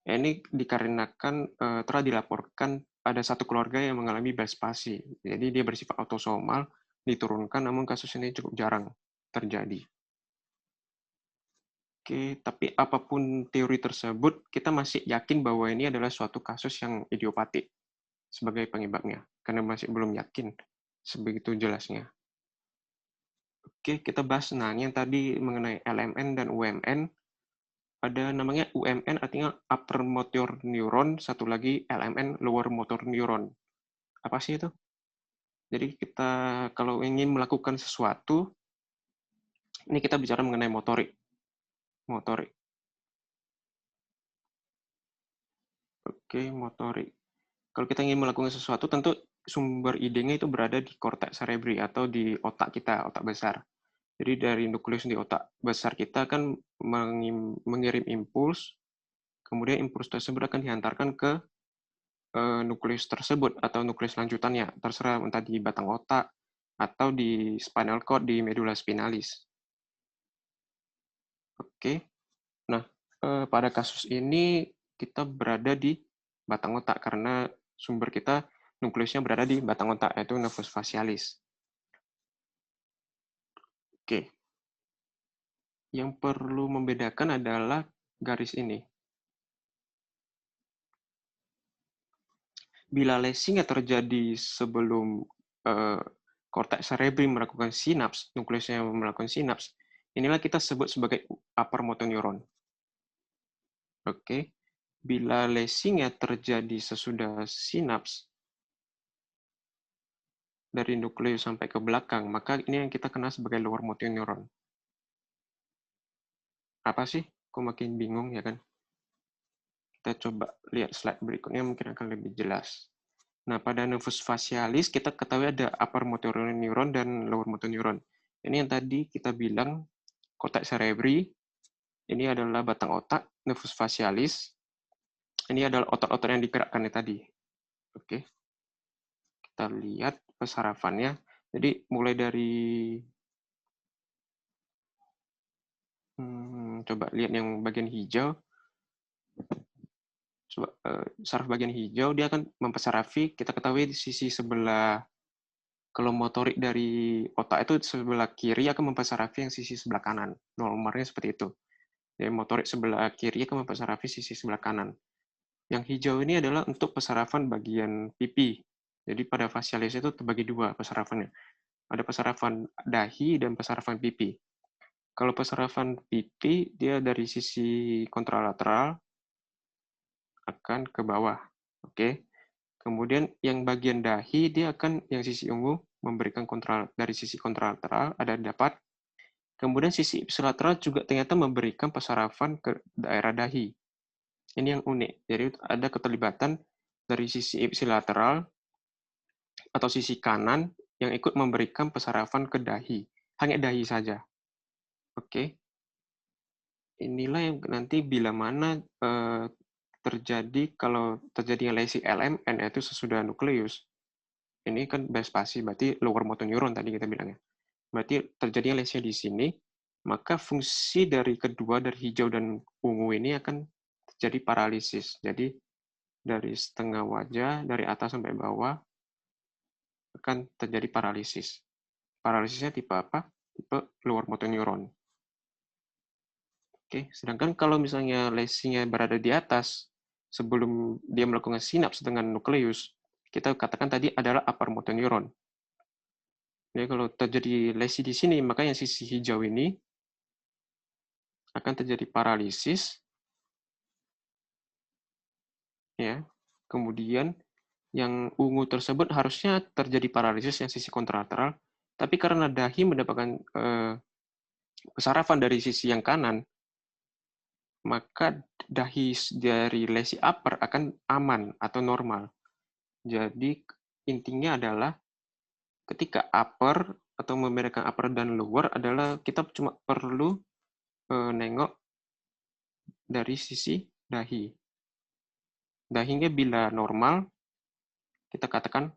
Ini dikarenakan telah dilaporkan ada satu keluarga yang mengalami biopsi. Jadi dia bersifat autosomal, diturunkan, namun kasus ini cukup jarang terjadi. Oke, tapi apapun teori tersebut, kita masih yakin bahwa ini adalah suatu kasus yang idiopatik sebagai penyebabnya, karena masih belum yakin sebegitu jelasnya. Oke, kita bahas yang tadi mengenai LMN dan UMN. Ada namanya UMN artinya upper motor neuron, satu lagi LMN lower motor neuron. Apa sih itu? Jadi kita kalau ingin melakukan sesuatu, ini kita bicara mengenai motorik. Motorik. Oke, motorik. Kalau kita ingin melakukan sesuatu, tentu sumber idenya itu berada di korteks cerebri atau di otak kita, otak besar. Jadi dari nukleus di otak besar kita akan mengirim impuls, kemudian impuls tersebut akan dihantarkan ke nukleus tersebut atau nukleus lanjutannya, terserah entah di batang otak atau di spinal cord, di medula spinalis. Oke, nah pada kasus ini kita berada di batang otak karena sumber kita nukleusnya berada di batang otak, yaitu nervus facialis. Oke, yang perlu membedakan adalah garis ini. Bila lesinya terjadi sebelum korteks cerebri melakukan sinaps, nukleusnya melakukan sinaps, inilah kita sebut sebagai upper motor neuron. Oke, bila lesinya terjadi sesudah sinaps dari nukleus sampai ke belakang, maka ini yang kita kenal sebagai lower motor neuron. Apa sih? Kok makin bingung ya kan? Kita coba lihat slide berikutnya mungkin akan lebih jelas. Nah, pada nervus facialis kita ketahui ada upper motor neuron dan lower motor neuron. Ini yang tadi kita bilang korteks cerebri, ini adalah batang otak, nervus facialis. Ini adalah otot-otot yang digerakkan tadi. Oke. Kita lihat pesarafannya. Jadi mulai dari coba lihat yang bagian hijau. Coba saraf bagian hijau dia akan mempersarafi, kita ketahui di sisi sebelah, kalau motorik dari otak itu sebelah kiri akan mempersarafi yang sisi sebelah kanan. Nomornya seperti itu. Jadi motorik sebelah kiri akan mempersarafi sisi sebelah kanan. Yang hijau ini adalah untuk pesarafan bagian pipi. Jadi pada facialis itu terbagi dua pesarafannya. Ada pesarafan dahi dan pesarafan pipi. Kalau pesarafan pipi, dia dari sisi kontralateral akan ke bawah. Oke. Kemudian yang bagian dahi, dia akan yang sisi ungu memberikan dari sisi kontralateral, ada dapat. Kemudian sisi ipsilateral juga ternyata memberikan pesarafan ke daerah dahi. Ini yang unik. Jadi ada keterlibatan dari sisi ipsilateral atau sisi kanan yang ikut memberikan pesarafan ke dahi. Hanya dahi saja. Oke. Inilah yang nanti bila mana terjadi, kalau terjadi lesi LMN yaitu sesudah nukleus. Ini kan biopsi, berarti lower motor neuron tadi kita bilangnya. Berarti terjadinya lesinya di sini. maka fungsi dari kedua, dari hijau dan ungu ini akan terjadi paralisis. Jadi dari setengah wajah, dari atas sampai bawah, akan terjadi paralisis. Paralisisnya tipe apa? Tipe lower motor neuron. Oke, sedangkan kalau misalnya lesinya berada di atas, sebelum dia melakukan sinaps dengan nukleus, kita katakan tadi adalah upper motor neuron. Jadi kalau terjadi lesi di sini, maka yang sisi hijau ini akan terjadi paralisis, ya. Kemudian yang ungu tersebut harusnya terjadi paralisis yang sisi kontralateral, tapi karena dahi mendapatkan kesarafan dari sisi yang kanan, maka dahi dari lesi upper akan aman atau normal. Jadi intinya adalah ketika upper atau membedakan upper dan lower adalah kita cuma perlu nengok dari sisi dahi. Dahinya bila normal, kita katakan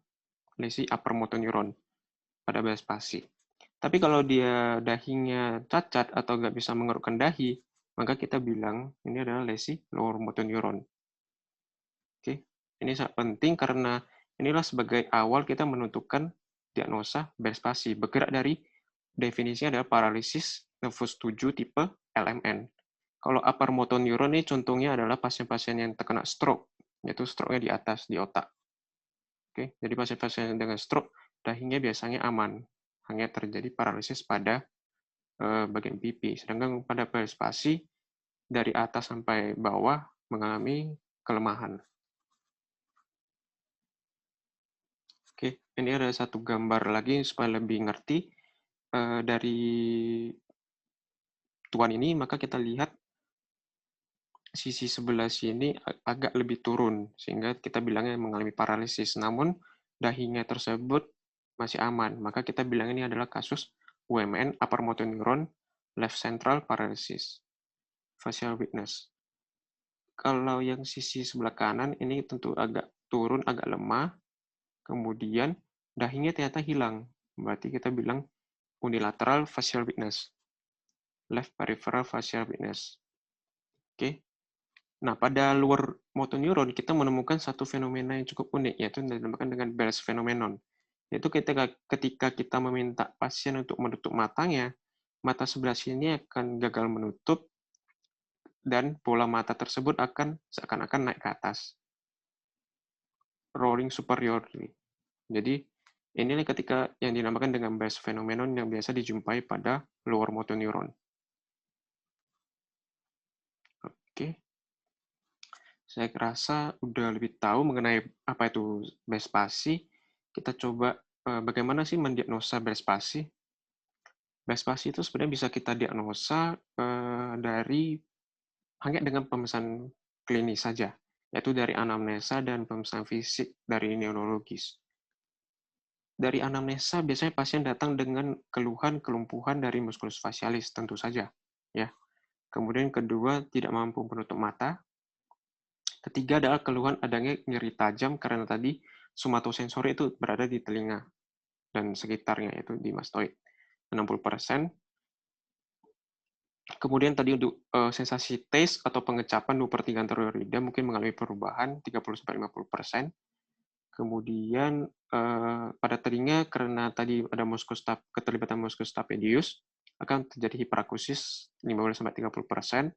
lesi upper motor neuron pada belas spasi. Tapi kalau dia dahinya cacat atau nggak bisa mengerukkan dahi, maka kita bilang ini adalah lesi lower motor neuron. Oke, ini sangat penting karena inilah sebagai awal kita menentukan diagnosa belas spasi. Bergerak dari definisinya adalah paralisis nervus 7 tipe LMN. Kalau upper motor neuron ini contohnya adalah pasien-pasien yang terkena stroke, yaitu stroke-nya di atas, di otak. Oke, jadi pasien-pasien dengan stroke, dahinya biasanya aman. Hanya terjadi paralisis pada bagian pipi. Sedangkan pada spasi, dari atas sampai bawah mengalami kelemahan. Oke, ini ada satu gambar lagi supaya lebih ngerti. Dari tuan ini, maka kita lihat sisi sebelah sini agak lebih turun, sehingga kita bilangnya mengalami paralisis. Namun, dahinya tersebut masih aman. Maka kita bilang ini adalah kasus UMN, upper motor neuron, left central paralysis, facial weakness. Kalau yang sisi sebelah kanan, ini tentu agak turun, agak lemah. Kemudian, dahinya ternyata hilang. Berarti kita bilang unilateral facial weakness, left peripheral facial weakness. Oke. Nah, pada luar motor neuron kita menemukan satu fenomena yang cukup unik, yaitu yang dinamakan dengan Bell's phenomenon. Yaitu ketika kita meminta pasien untuk menutup matanya, mata sebelah sini akan gagal menutup, dan bola mata tersebut akan seakan-akan naik ke atas. Rolling superiorly. Jadi, inilah ketika yang dinamakan dengan Bell's phenomenon yang biasa dijumpai pada lower motor neuron. Oke. Saya rasa udah lebih tahu mengenai apa itu Bell's palsy. Kita coba bagaimana sih mendiagnosa Bell's palsy. Bell's palsy itu sebenarnya bisa kita diagnosa dari hanya dengan pemeriksaan klinis saja, yaitu dari anamnesa dan pemeriksaan fisik dari neurologis. Dari anamnesa biasanya pasien datang dengan keluhan kelumpuhan dari musculus facialis tentu saja, ya. Kemudian kedua tidak mampu menutup mata. Ketiga adalah keluhan adanya nyeri tajam karena tadi somatosensori itu berada di telinga dan sekitarnya, yaitu di mastoid 60%. Kemudian tadi untuk sensasi taste atau pengecapan 2/3 anterior lidah mungkin mengalami perubahan 30-50%. Kemudian pada telinga karena tadi ada keterlibatan muskus stapedius akan terjadi hiperakusis 15-30%.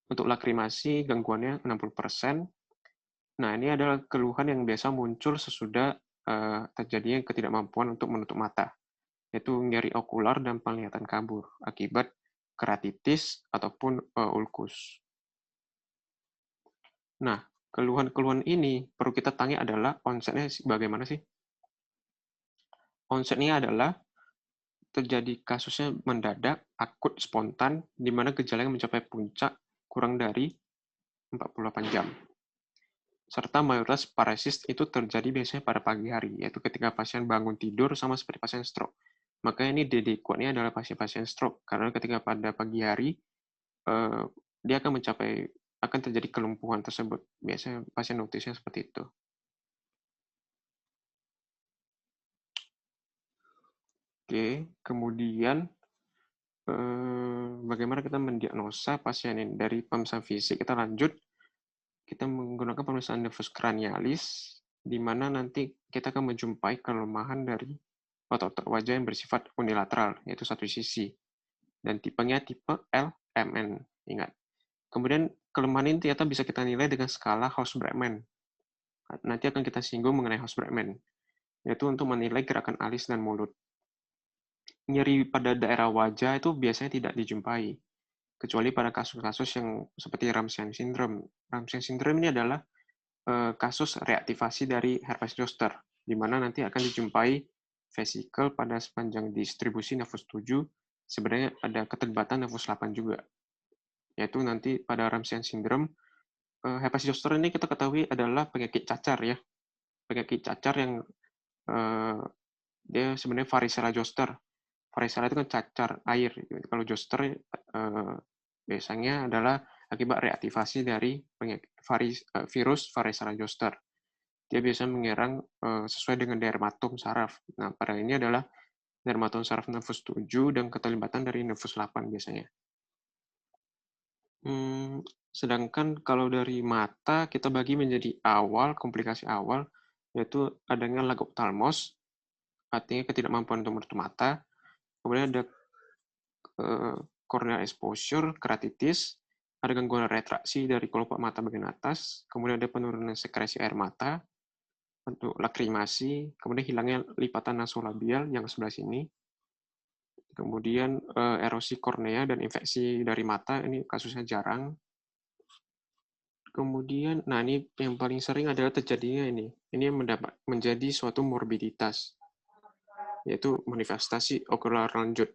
Untuk lakrimasi gangguannya 60%. Nah, ini adalah keluhan yang biasa muncul sesudah terjadinya ketidakmampuan untuk menutup mata, yaitu nyeri okular dan penglihatan kabur akibat keratitis ataupun ulkus. Nah, keluhan-keluhan ini perlu kita tanya adalah onsetnya bagaimana sih? Onsetnya adalah terjadi kasusnya mendadak, akut, spontan, di mana gejalanya mencapai puncak kurang dari 48 jam. Serta mayoritas paresis itu terjadi biasanya pada pagi hari, yaitu ketika pasien bangun tidur sama seperti pasien stroke. Makanya ini DD kuatnya adalah pasien-pasien stroke, karena ketika pada pagi hari, dia akan terjadi kelumpuhan tersebut. Biasanya pasien notisnya seperti itu. Oke, kemudian bagaimana kita mendiagnosa pasien ini. Dari pemeriksaan fisik kita lanjut, kita menggunakan pemeriksaan nervus cranialis, di mana nanti kita akan menjumpai kelemahan dari otot-otot wajah yang bersifat unilateral, yaitu satu sisi. Dan tipenya tipe LMN, ingat. Kemudian kelemahan ini ternyata bisa kita nilai dengan skala Haus-Bregman. Nanti akan kita singgung mengenai Haus-Bregman, yaitu untuk menilai gerakan alis dan mulut. Nyeri pada daerah wajah itu biasanya tidak dijumpai, kecuali pada kasus-kasus yang seperti Ramsay syndrome. Ramsay syndrome ini adalah kasus reaktivasi dari herpes zoster, di mana nanti akan dijumpai vesikel pada sepanjang distribusi nervus 7, sebenarnya ada keterlibatan nervus 8 juga. Yaitu nanti pada Ramsay syndrome, herpes zoster ini kita ketahui adalah penyakit cacar ya. Penyakit cacar yang dia sebenarnya varicella zoster. Varicella itu kan cacar air. Kalau zoster biasanya adalah akibat reaktivasi dari virus varicella zoster. Dia biasa menyerang sesuai dengan dermatom saraf. Nah, pada ini adalah dermatom saraf nervus 7 dan keterlibatan dari nervus 8 biasanya. Sedangkan kalau dari mata, kita bagi menjadi komplikasi awal, yaitu adanya lagophthalmos, artinya ketidakmampuan untuk menutup mata. Kemudian ada corneal exposure, keratitis, ada gangguan retraksi dari kelopak mata bagian atas, kemudian ada penurunan sekresi air mata, untuk lakrimasi, kemudian hilangnya lipatan nasolabial yang sebelah sini, kemudian erosi kornea dan infeksi dari mata, ini kasusnya jarang. Kemudian, nah ini yang paling sering adalah terjadinya ini yang menjadi suatu morbiditas, yaitu manifestasi okular lanjut,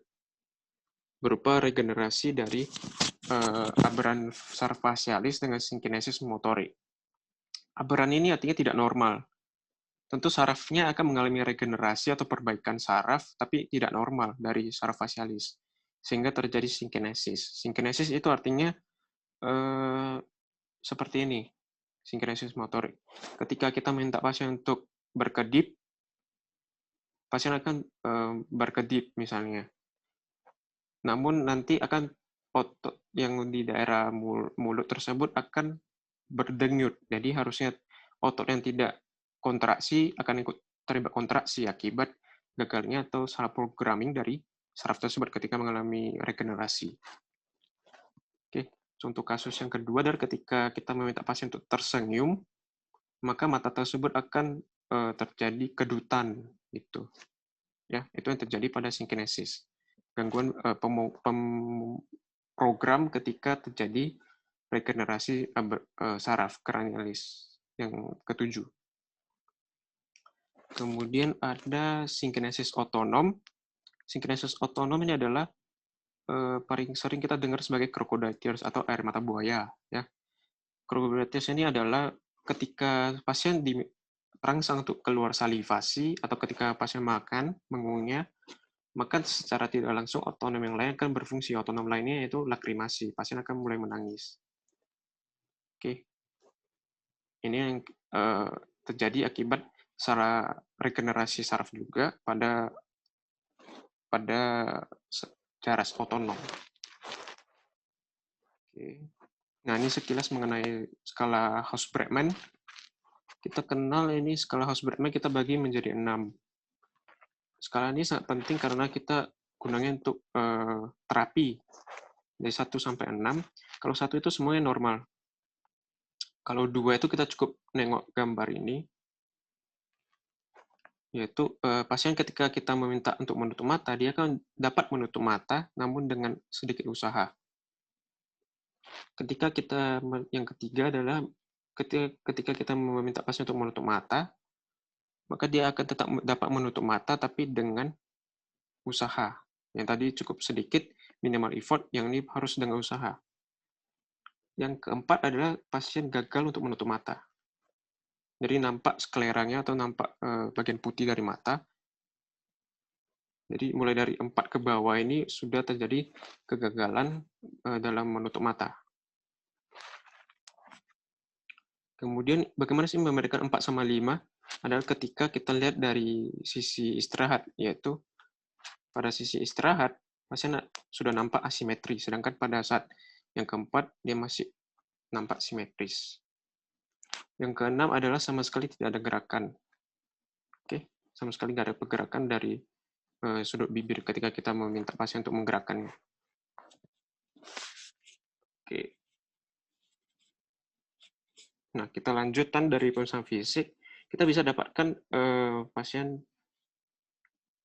berupa regenerasi dari aberran saraf facialis dengan sinkinesis motorik. Aberran ini artinya tidak normal. Tentu sarafnya akan mengalami regenerasi atau perbaikan saraf, tapi tidak normal dari saraf facialis, sehingga terjadi sinkinesis. Sinkinesis itu artinya seperti ini, sinkinesis motorik. Ketika kita minta pasien untuk berkedip, pasien akan berkedip misalnya. Namun nanti akan otot yang di daerah mulut tersebut akan berdenyut. Jadi harusnya otot yang tidak kontraksi akan ikut terlibat kontraksi akibat gagalnya atau salah programming dari saraf tersebut ketika mengalami regenerasi. Oke, contoh kasus yang kedua adalah ketika kita meminta pasien untuk tersenyum, maka mata tersebut akan terjadi kedutan gitu. Ya, itu yang terjadi pada sinkinesis. Gangguan program ketika terjadi regenerasi saraf cranialis yang ketujuh. Kemudian ada sinkinesis otonom. Sinkinesis otonom ini adalah paling sering kita dengar sebagai crocodile tears atau air mata buaya. Ya. Crocodile tears ini adalah ketika pasien terangsang untuk keluar salivasi atau ketika pasien makan, mengunyah, maka secara tidak langsung otonom yang lain akan berfungsi. Otonom lainnya yaitu lakrimasi. Pasien akan mulai menangis. Oke. Ini yang terjadi akibat secara regenerasi saraf juga pada jaras otonom. Oke. Nah, ini sekilas mengenai skala Haus-Bregman. Kita kenal ini skala Haus-Bregman kita bagi menjadi 6. Skala ini sangat penting karena kita gunanya untuk terapi dari 1 sampai 6. Kalau 1 itu semuanya normal. Kalau 2 itu kita cukup nengok gambar ini, yaitu pasien ketika kita meminta untuk menutup mata, dia akan dapat menutup mata, namun dengan sedikit usaha. Ketika yang ketiga adalah ketika kita meminta pasien untuk menutup mata, maka dia akan tetap dapat menutup mata, tapi dengan usaha. Yang tadi cukup sedikit, minimal effort, yang ini harus dengan usaha. Yang keempat adalah pasien gagal untuk menutup mata. Jadi nampak skleranya atau nampak bagian putih dari mata. Jadi mulai dari 4 ke bawah ini sudah terjadi kegagalan dalam menutup mata. Kemudian bagaimana sih membedakan 4 sama 5? Adalah ketika kita lihat dari sisi istirahat, yaitu pada sisi istirahat, pasien sudah nampak asimetri, sedangkan pada saat yang keempat dia masih nampak simetris. Yang keenam adalah sama sekali tidak ada gerakan. Oke, sama sekali nggak ada pergerakan dari sudut bibir ketika kita meminta pasien untuk menggerakkannya. Oke. Nah, kita lanjutkan dari pemeriksaan fisik. Kita bisa dapatkan pasien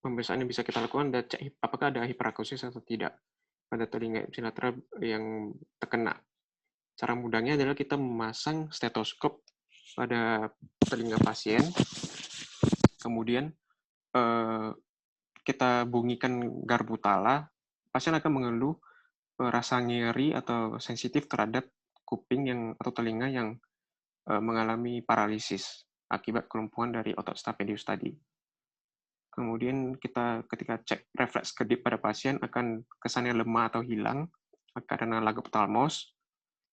pemeriksaan yang bisa kita lakukan dan cek apakah ada hiperakusis atau tidak pada telinga ipsilateral yang terkena. Cara mudahnya adalah kita memasang stetoskop pada telinga pasien, kemudian kita bunyikan garbu tala, pasien akan mengeluh rasa nyeri atau sensitif terhadap kuping atau telinga yang mengalami paralisis akibat kelumpuhan dari otot stapedius tadi. Kemudian kita ketika cek refleks kedip pada pasien akan kesannya lemah atau hilang karena lagop talmos.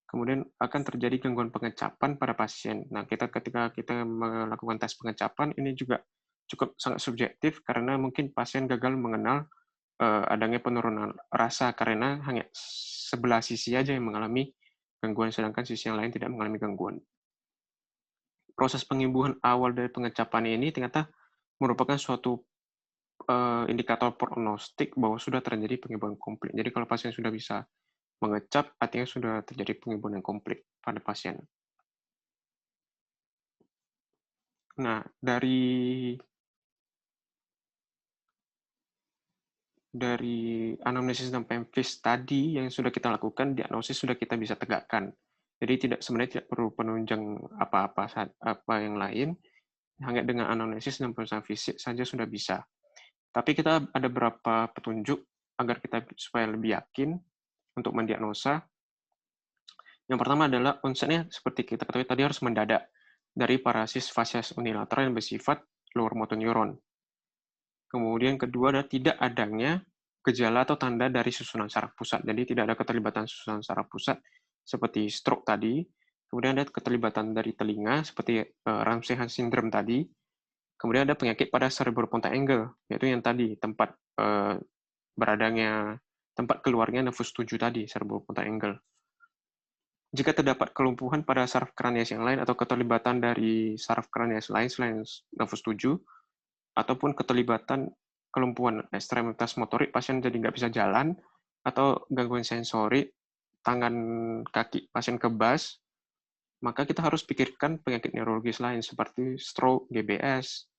Kemudian akan terjadi gangguan pengecapan pada pasien. Nah, ketika kita melakukan tes pengecapan ini juga cukup sangat subjektif karena mungkin pasien gagal mengenal adanya penurunan rasa karena hanya sebelah sisi aja yang mengalami gangguan sedangkan sisi yang lain tidak mengalami gangguan. Proses penyembuhan awal dari pengecapan ini ternyata merupakan suatu indikator prognostik bahwa sudah terjadi penyembuhan komplit. Jadi kalau pasien sudah bisa mengecap, artinya sudah terjadi penyembuhan yang komplit pada pasien. Nah, dari anamnesis dan pemfis tadi yang sudah kita lakukan, diagnosis sudah kita bisa tegakkan. Jadi sebenarnya tidak perlu penunjang apa yang lain, hanya dengan anamnesis dan pemeriksaan fisik saja sudah bisa. Tapi kita ada beberapa petunjuk agar kita supaya lebih yakin untuk mendiagnosa. Yang pertama adalah onsetnya seperti kita ketahui tadi harus mendadak dari parasis facies unilateral yang bersifat lower motor neuron. Kemudian kedua adalah tidak adanya gejala atau tanda dari susunan saraf pusat. Jadi tidak ada keterlibatan susunan saraf pusat seperti stroke tadi. Kemudian ada keterlibatan dari telinga seperti Ramsay-Hunt syndrome tadi. Kemudian ada penyakit pada cerebropontal angle, yaitu yang tadi tempat tempat keluarnya nervus 7 tadi, cerebropontal angle. Jika terdapat kelumpuhan pada saraf kranias yang lain atau keterlibatan dari saraf kranias lain selain nervus 7, ataupun keterlibatan kelumpuhan ekstremitas motorik, pasien jadi nggak bisa jalan, atau gangguan sensori, tangan kaki pasien kebas, maka kita harus pikirkan penyakit neurologis lain seperti stroke, GBS,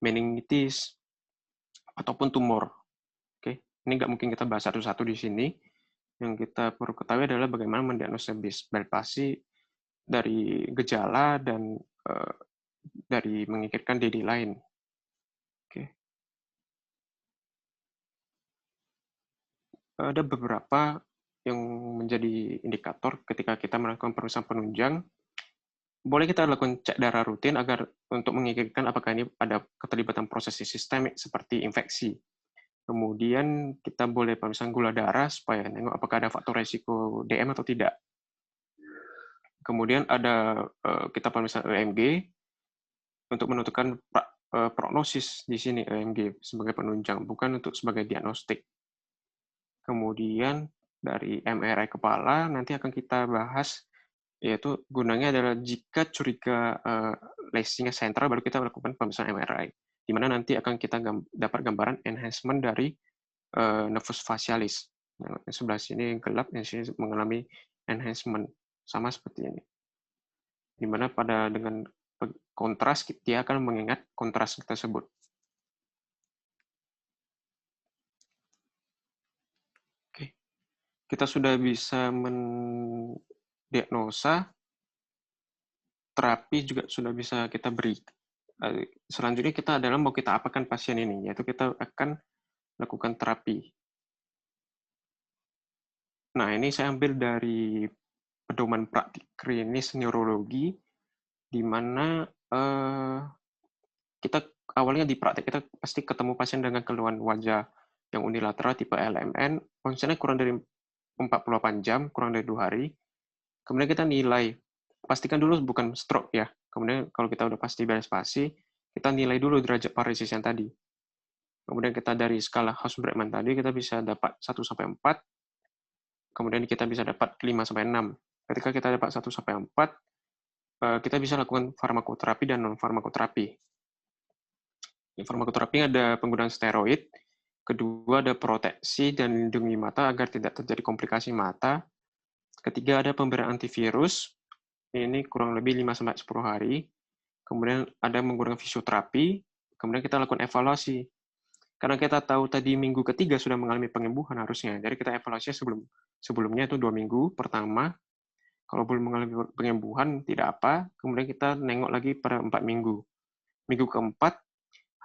meningitis, ataupun tumor. Oke, ini nggak mungkin kita bahas satu-satu di sini. Yang kita perlu ketahui adalah bagaimana mendiagnosa Bell's palsy dari gejala dan dari mengikirkan DD lain. Oke. Ada beberapa yang menjadi indikator ketika kita melakukan pemeriksaan penunjang. Boleh kita lakukan cek darah rutin agar untuk mengikirkan apakah ini ada keterlibatan proses sistemik seperti infeksi. Kemudian kita boleh pemeriksaan gula darah supaya nengok apakah ada faktor resiko DM atau tidak. Kemudian ada kita pemeriksaan EMG untuk menentukan prognosis di sini EMG sebagai penunjang, bukan untuk sebagai diagnostik. Kemudian dari MRI kepala nanti akan kita bahas, yaitu gunanya adalah jika curiga lesinya sentral baru kita melakukan pemeriksaan MRI, di mana nanti akan kita dapat gambaran enhancement dari nervus facialis. Nah, sebelah sini gelap, yang sini mengalami enhancement sama seperti ini. Di mana dengan kontras dia akan mengingat kontras tersebut. Kita sudah bisa mendiagnosa, terapi juga sudah bisa kita beri. Selanjutnya kita adalah mau kita apakan pasien ini, yaitu kita akan lakukan terapi. Nah, ini saya ambil dari pedoman praktik klinis neurologi, di mana kita awalnya di praktik kita pasti ketemu pasien dengan keluhan wajah yang unilateral tipe LMN, onsetnya kurang dari 48 jam, kurang dari 2 hari. Kemudian kita nilai, pastikan dulu bukan stroke ya. Kemudian kalau kita udah pasti Bell's palsy, kita nilai dulu derajat paresis yang tadi. Kemudian kita dari skala Haus-Bregman tadi kita bisa dapat 1 sampai 4, kemudian kita bisa dapat 5 sampai 6. Ketika kita dapat 1 sampai 4, kita bisa lakukan farmakoterapi dan non farmakoterapi. Farmakoterapi ada penggunaan steroid, kedua ada proteksi dan lindungi mata agar tidak terjadi komplikasi mata. Ketiga ada pemberian antivirus, ini kurang lebih 5 sampai 10 hari. Kemudian ada menggunakan fisioterapi, kemudian kita lakukan evaluasi. Karena kita tahu tadi minggu ketiga sudah mengalami penyembuhan harusnya, jadi kita evaluasi sebelumnya itu 2 minggu pertama, kalau belum mengalami penyembuhan tidak apa, kemudian kita nengok lagi pada 4 minggu. Minggu keempat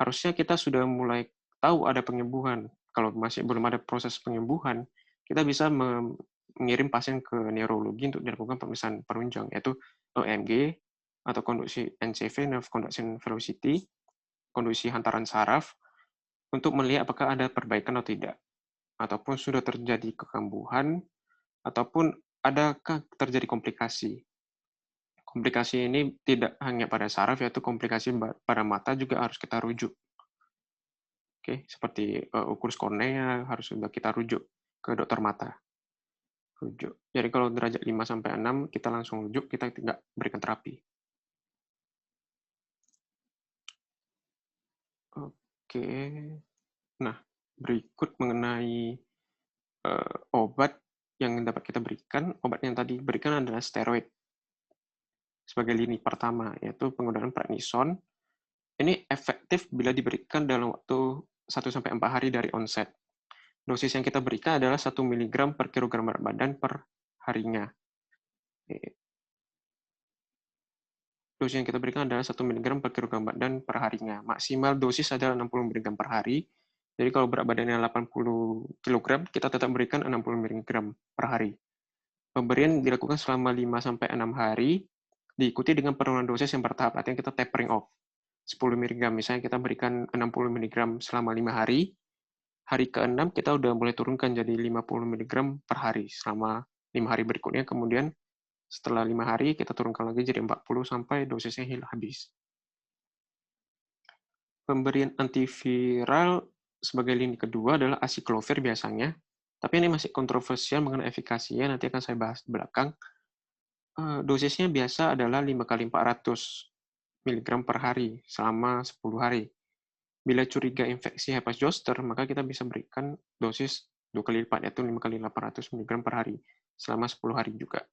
harusnya kita sudah mulai tahu ada penyembuhan. Kalau masih belum ada proses penyembuhan, kita bisa mengirim pasien ke neurologi untuk dilakukan pemeriksaan penunjang, yaitu EMG atau konduksi NCV, Nerve Conduction Velocity, konduksi hantaran saraf, untuk melihat apakah ada perbaikan atau tidak, ataupun sudah terjadi kekambuhan, ataupun adakah terjadi komplikasi. Komplikasi ini tidak hanya pada saraf, yaitu komplikasi pada mata juga harus kita rujuk. Oke, seperti ukus kornea harus sudah kita rujuk ke dokter mata. Rujuk. Jadi kalau derajat 5 sampai 6 kita langsung rujuk, kita tidak berikan terapi. Oke. Nah, berikut mengenai obat yang dapat kita berikan. Obat yang tadi berikan adalah steroid sebagai lini pertama, yaitu penggunaan prednison. Ini efektif bila diberikan dalam waktu 1-4 hari dari onset. Dosis yang kita berikan adalah 1 mg per kilogram berat badan per harinya. Dosis yang kita berikan adalah 1 mg per kilogram badan per harinya. Maksimal dosis adalah 60 mg per hari. Jadi kalau berat badannya 80 kg, kita tetap berikan 60 mg per hari. Pemberian dilakukan selama 5-6 hari, diikuti dengan penurunan dosis yang bertahap. Artinya kita tapering off. 10 mg, misalnya kita berikan 60 mg selama 5 hari, hari ke-6 kita udah mulai turunkan jadi 50 mg per hari selama 5 hari berikutnya, kemudian setelah 5 hari kita turunkan lagi jadi 40 sampai dosisnya habis. Pemberian antiviral sebagai lini kedua adalah acyclovir biasanya, tapi ini masih kontroversial mengenai efikasinya, nanti akan saya bahas di belakang. Dosisnya biasa adalah 5 kali 400 mg per hari selama 10 hari. Bila curiga infeksi herpes zoster, maka kita bisa berikan dosis 2 kali lipat, yaitu 5 kali 800 mg per hari selama 10 hari juga.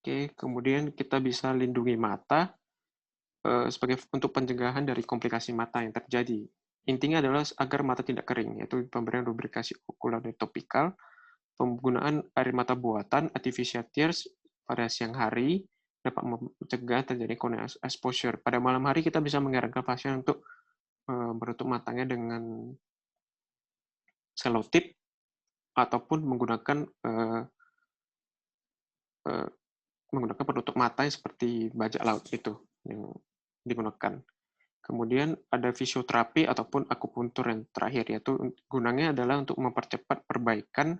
Oke, kemudian kita bisa lindungi mata sebagai untuk pencegahan dari komplikasi mata yang terjadi. Intinya adalah agar mata tidak kering, yaitu pemberian lubrikasi okular dan topikal, penggunaan air mata buatan, artificial tears pada siang hari, dapat mencegah terjadi corneal exposure. Pada malam hari kita bisa menyarankan pasien untuk menutup matanya dengan selotip ataupun menggunakan penutup mata seperti bajak laut itu yang digunakan. Kemudian ada fisioterapi ataupun akupuntur yang terakhir, yaitu gunanya adalah untuk mempercepat perbaikan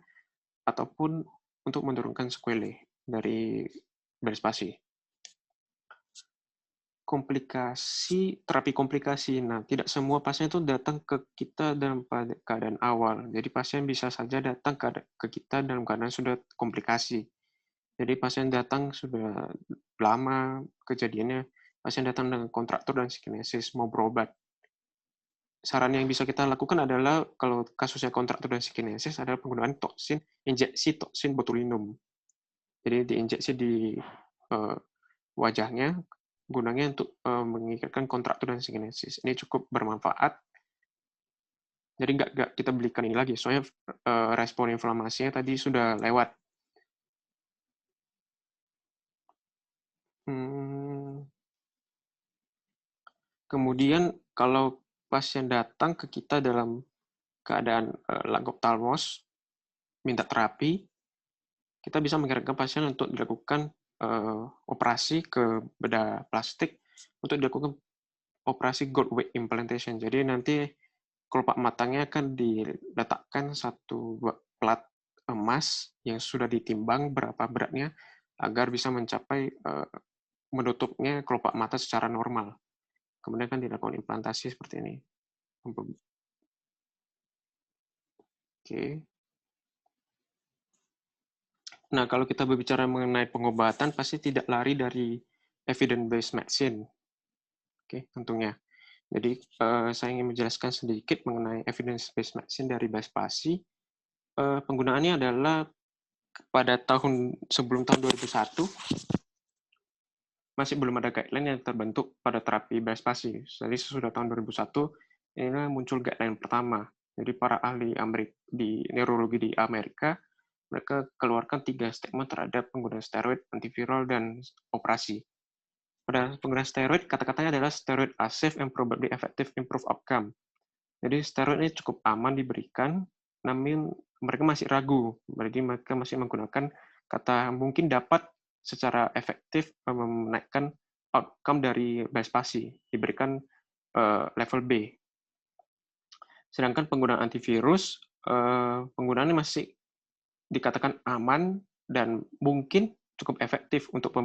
ataupun untuk menurunkan sequelae dari beres pasi. Terapi komplikasi. Nah, tidak semua pasien itu datang ke kita dalam keadaan awal. Jadi pasien bisa saja datang ke kita dalam keadaan sudah komplikasi. Jadi pasien datang sudah lama kejadiannya, pasien datang dengan kontraktur dan skinesis, mau berobat. Saran yang bisa kita lakukan adalah, kalau kasusnya kontraktur dan skinesis, adalah penggunaan injeksi toksin botulinum. Jadi diinjeksi di wajahnya, gunanya untuk meningkatkan kontraktur dan skinesis. Ini cukup bermanfaat. Jadi nggak kita belikan ini lagi, soalnya respon inflamasinya tadi sudah lewat. Kemudian kalau pasien datang ke kita dalam keadaan lagoptalmos, minta terapi, kita bisa menyarankan pasien untuk dilakukan operasi ke bedah plastik untuk dilakukan operasi gold weight implantation. Jadi nanti kelopak matanya akan diletakkan satu plat emas yang sudah ditimbang berapa beratnya agar bisa mencapai menutupnya kelopak mata secara normal. Kemudian kan dilakukan implantasi seperti ini. Oke. Nah, kalau kita berbicara mengenai pengobatan, pasti tidak lari dari evidence-based medicine. Oke, tentunya. Jadi, saya ingin menjelaskan sedikit mengenai evidence-based medicine dari Bespasi. Penggunaannya adalah pada sebelum tahun 2001, masih belum ada guideline yang terbentuk pada terapi Bespasi. Jadi, sesudah tahun 2001, ini muncul guideline pertama. Jadi, para ahli di neurologi di Amerika, mereka keluarkan 3 statement terhadap penggunaan steroid, antiviral, dan operasi. Pada penggunaan steroid, kata-katanya adalah steroid are safe and probably effective improve outcome. Jadi steroid ini cukup aman diberikan, namun mereka masih ragu. Jadi mereka masih menggunakan kata mungkin dapat secara efektif menaikkan outcome dari Bespasi, diberikan level B. Sedangkan penggunaan antivirus, penggunaannya masih dikatakan aman dan mungkin cukup efektif untuk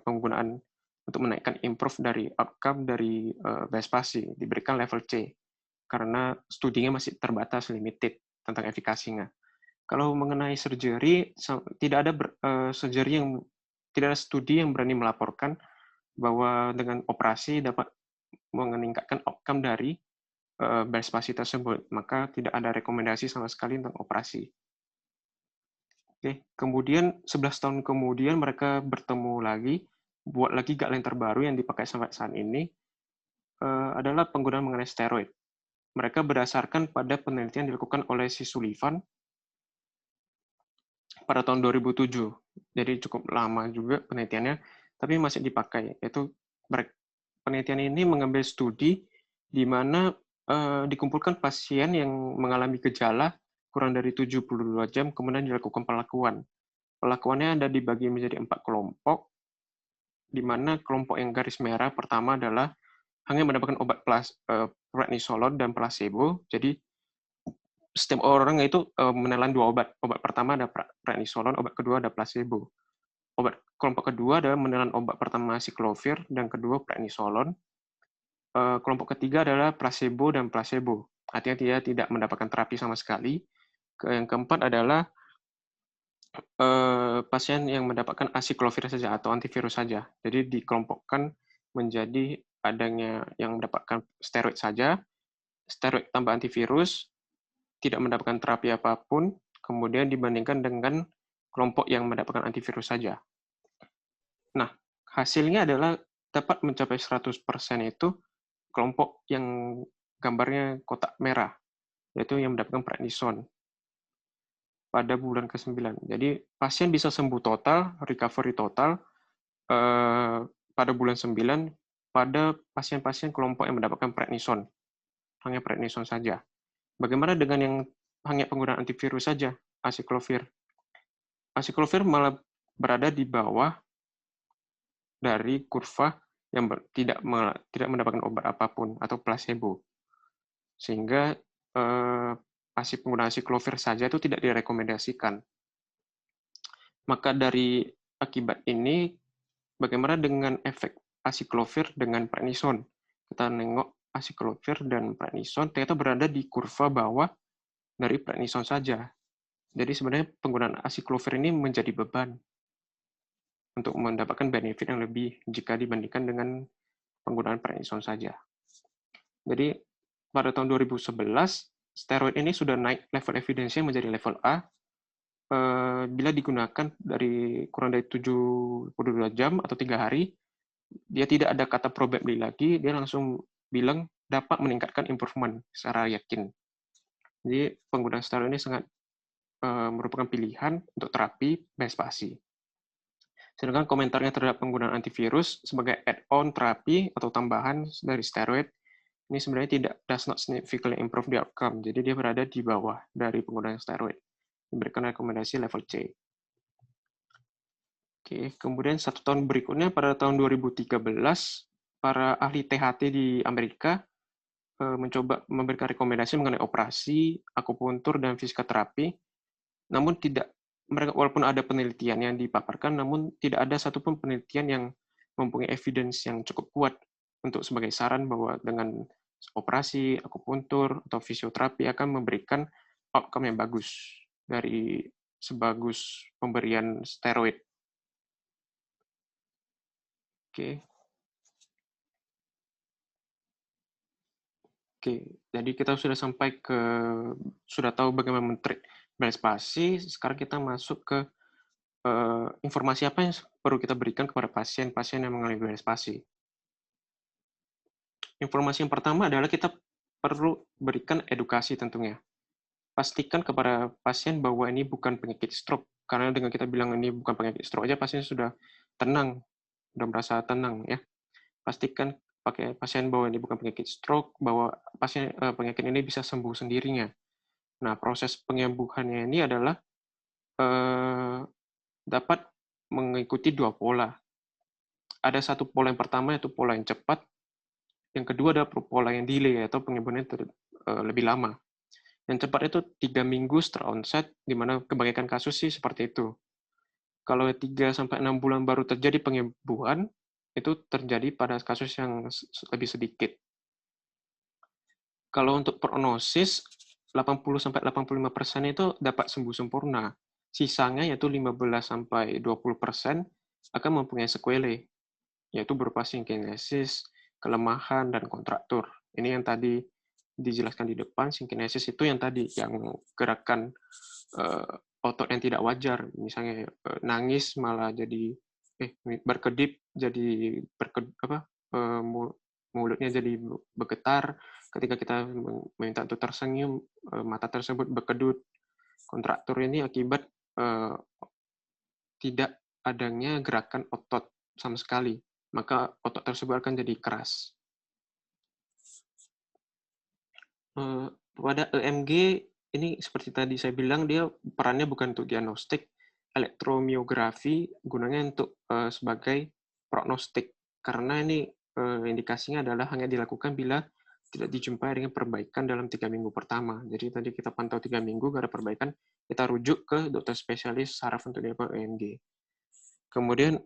penggunaan untuk menaikkan improve dari outcome dari Bespasi, diberikan level C karena studinya masih terbatas, limited tentang efikasinya. Kalau mengenai surgery, tidak ada tidak ada studi yang berani melaporkan bahwa dengan operasi dapat meningkatkan outcome dari Bespasi tersebut. Maka tidak ada rekomendasi sama sekali tentang operasi. Oke, kemudian 11 tahun kemudian mereka bertemu lagi, buat lagi guideline terbaru yang dipakai sampai saat ini adalah penggunaan mengenai steroid. Mereka berdasarkan pada penelitian dilakukan oleh si Sullivan pada tahun 2007. Jadi cukup lama juga penelitiannya, tapi masih dipakai. Yaitu penelitian ini mengambil studi di mana dikumpulkan pasien yang mengalami gejala kurang dari 72 jam, kemudian dilakukan pelakuan. Pelakuannya ada dibagi menjadi 4 kelompok, di mana kelompok yang garis merah pertama adalah hanya mendapatkan obat prednisolon dan placebo. Jadi setiap orang itu menelan 2 obat. Obat pertama ada prednisolon, obat kedua ada placebo. Kelompok kedua adalah menelan obat pertama acyclovir dan kedua prednisolon. Kelompok ketiga adalah placebo dan placebo. Artinya dia tidak mendapatkan terapi sama sekali. Yang keempat adalah pasien yang mendapatkan acyclovir saja atau antivirus saja. Jadi dikelompokkan menjadi adanya yang mendapatkan steroid saja, steroid tambah antivirus, tidak mendapatkan terapi apapun, kemudian dibandingkan dengan kelompok yang mendapatkan antivirus saja. Nah, hasilnya adalah dapat mencapai 100% itu kelompok yang gambarnya kotak merah, yaitu yang mendapatkan prednison pada bulan ke-9. Jadi pasien bisa sembuh total, recovery total pada bulan 9 pada pasien-pasien kelompok yang mendapatkan prednison. Hanya prednison saja. Bagaimana dengan yang hanya penggunaan antivirus saja, acyclovir? Acyclovir malah berada di bawah dari kurva yang tidak mendapatkan obat apapun atau placebo. Sehingga penggunaan acyclovir saja itu tidak direkomendasikan. Maka dari akibat ini, bagaimana dengan efek acyclovir dengan prednison? Kita nengok acyclovir dan prednison ternyata berada di kurva bawah dari prednison saja. Jadi sebenarnya penggunaan acyclovir ini menjadi beban untuk mendapatkan benefit yang lebih jika dibandingkan dengan penggunaan prednison saja. Jadi pada tahun 2011, steroid ini sudah naik level evidence-nya menjadi level A bila digunakan kurang dari 72 jam atau 3 hari, dia tidak ada kata probably lagi, dia langsung bilang dapat meningkatkan improvement secara yakin. Jadi penggunaan steroid ini sangat merupakan pilihan untuk terapi Bespasi. Sedangkan komentarnya terhadap penggunaan antivirus sebagai add-on terapi atau tambahan dari steroid ini sebenarnya does not significantly improve the outcome. Jadi dia berada di bawah dari penggunaan steroid. Diberikan rekomendasi level C. Oke, kemudian 1 tahun berikutnya pada tahun 2013, para ahli THT di Amerika mencoba memberikan rekomendasi mengenai operasi, akupuntur, dan fisikoterapi. Namun mereka walaupun ada penelitian yang dipaparkan, namun tidak ada satupun penelitian yang mempunyai evidence yang cukup kuat untuk sebagai saran bahwa dengan operasi, akupuntur, atau fisioterapi akan memberikan outcome yang bagus dari sebagus pemberian steroid. Oke. Oke, jadi kita sudah tahu bagaimana men-treat belas palsi. Sekarang kita masuk ke informasi apa yang perlu kita berikan kepada pasien-pasien yang mengalami belas palsi. Informasi yang pertama adalah kita perlu berikan edukasi tentunya. Pastikan kepada pasien bahwa ini bukan penyakit stroke, karena dengan kita bilang ini bukan penyakit stroke aja pasien sudah tenang, sudah merasa tenang ya. Pastikan pakai pasien bahwa ini bukan penyakit stroke, bahwa penyakit ini bisa sembuh sendirinya. Nah, proses penyembuhannya ini adalah dapat mengikuti dua pola. Ada satu pola yang pertama yaitu pola yang cepat, yang kedua adalah pola yang delay atau penyembuhannya lebih lama. Yang cepat itu 3 minggu setelah onset, di mana kebanyakan kasus sih seperti itu. Kalau 3-6 bulan baru terjadi penyembuhan, itu terjadi pada kasus yang lebih sedikit. Kalau untuk prognosis, 80-85% itu dapat sembuh sempurna. Sisanya yaitu 15-20% akan mempunyai sequelae, yaitu berupa sinkinesis, kelemahan, dan kontraktur. Ini yang tadi dijelaskan di depan, sinkinesis itu yang tadi, yang gerakan otot yang tidak wajar, misalnya nangis malah jadi berkedip, jadi mulutnya jadi bergetar, ketika kita meminta untuk tersenyum, mata tersebut berkedut. Kontraktur ini akibat tidak adanya gerakan otot sama sekali, maka otot tersebut akan jadi keras. Pada EMG, ini seperti tadi saya bilang, dia perannya bukan untuk diagnostik. Elektromiografi gunanya untuk sebagai prognostik, karena ini indikasinya adalah hanya dilakukan bila tidak dijumpai dengan perbaikan dalam 3 minggu pertama. Jadi tadi kita pantau 3 minggu, gak ada perbaikan, kita rujuk ke dokter spesialis saraf untuk dilakukan EMG. Kemudian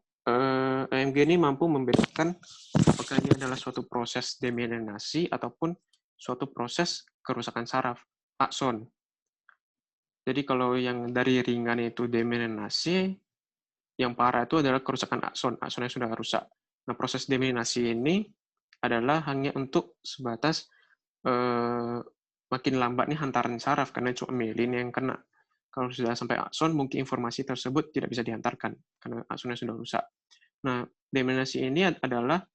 EMG ini mampu membedakan apakah ini adalah suatu proses demyelinasi ataupun suatu proses kerusakan saraf, akson. Jadi kalau yang dari ringan itu demyelinasi, yang parah itu adalah kerusakan akson, aksonnya sudah rusak. Nah, proses demyelinasi ini adalah hanya untuk sebatas makin lambat nih hantaran saraf, karena cuma myelin yang kena. Kalau sudah sampai akson, mungkin informasi tersebut tidak bisa diantarkan, karena aksonnya sudah rusak. Nah, demyelinasi ini adalah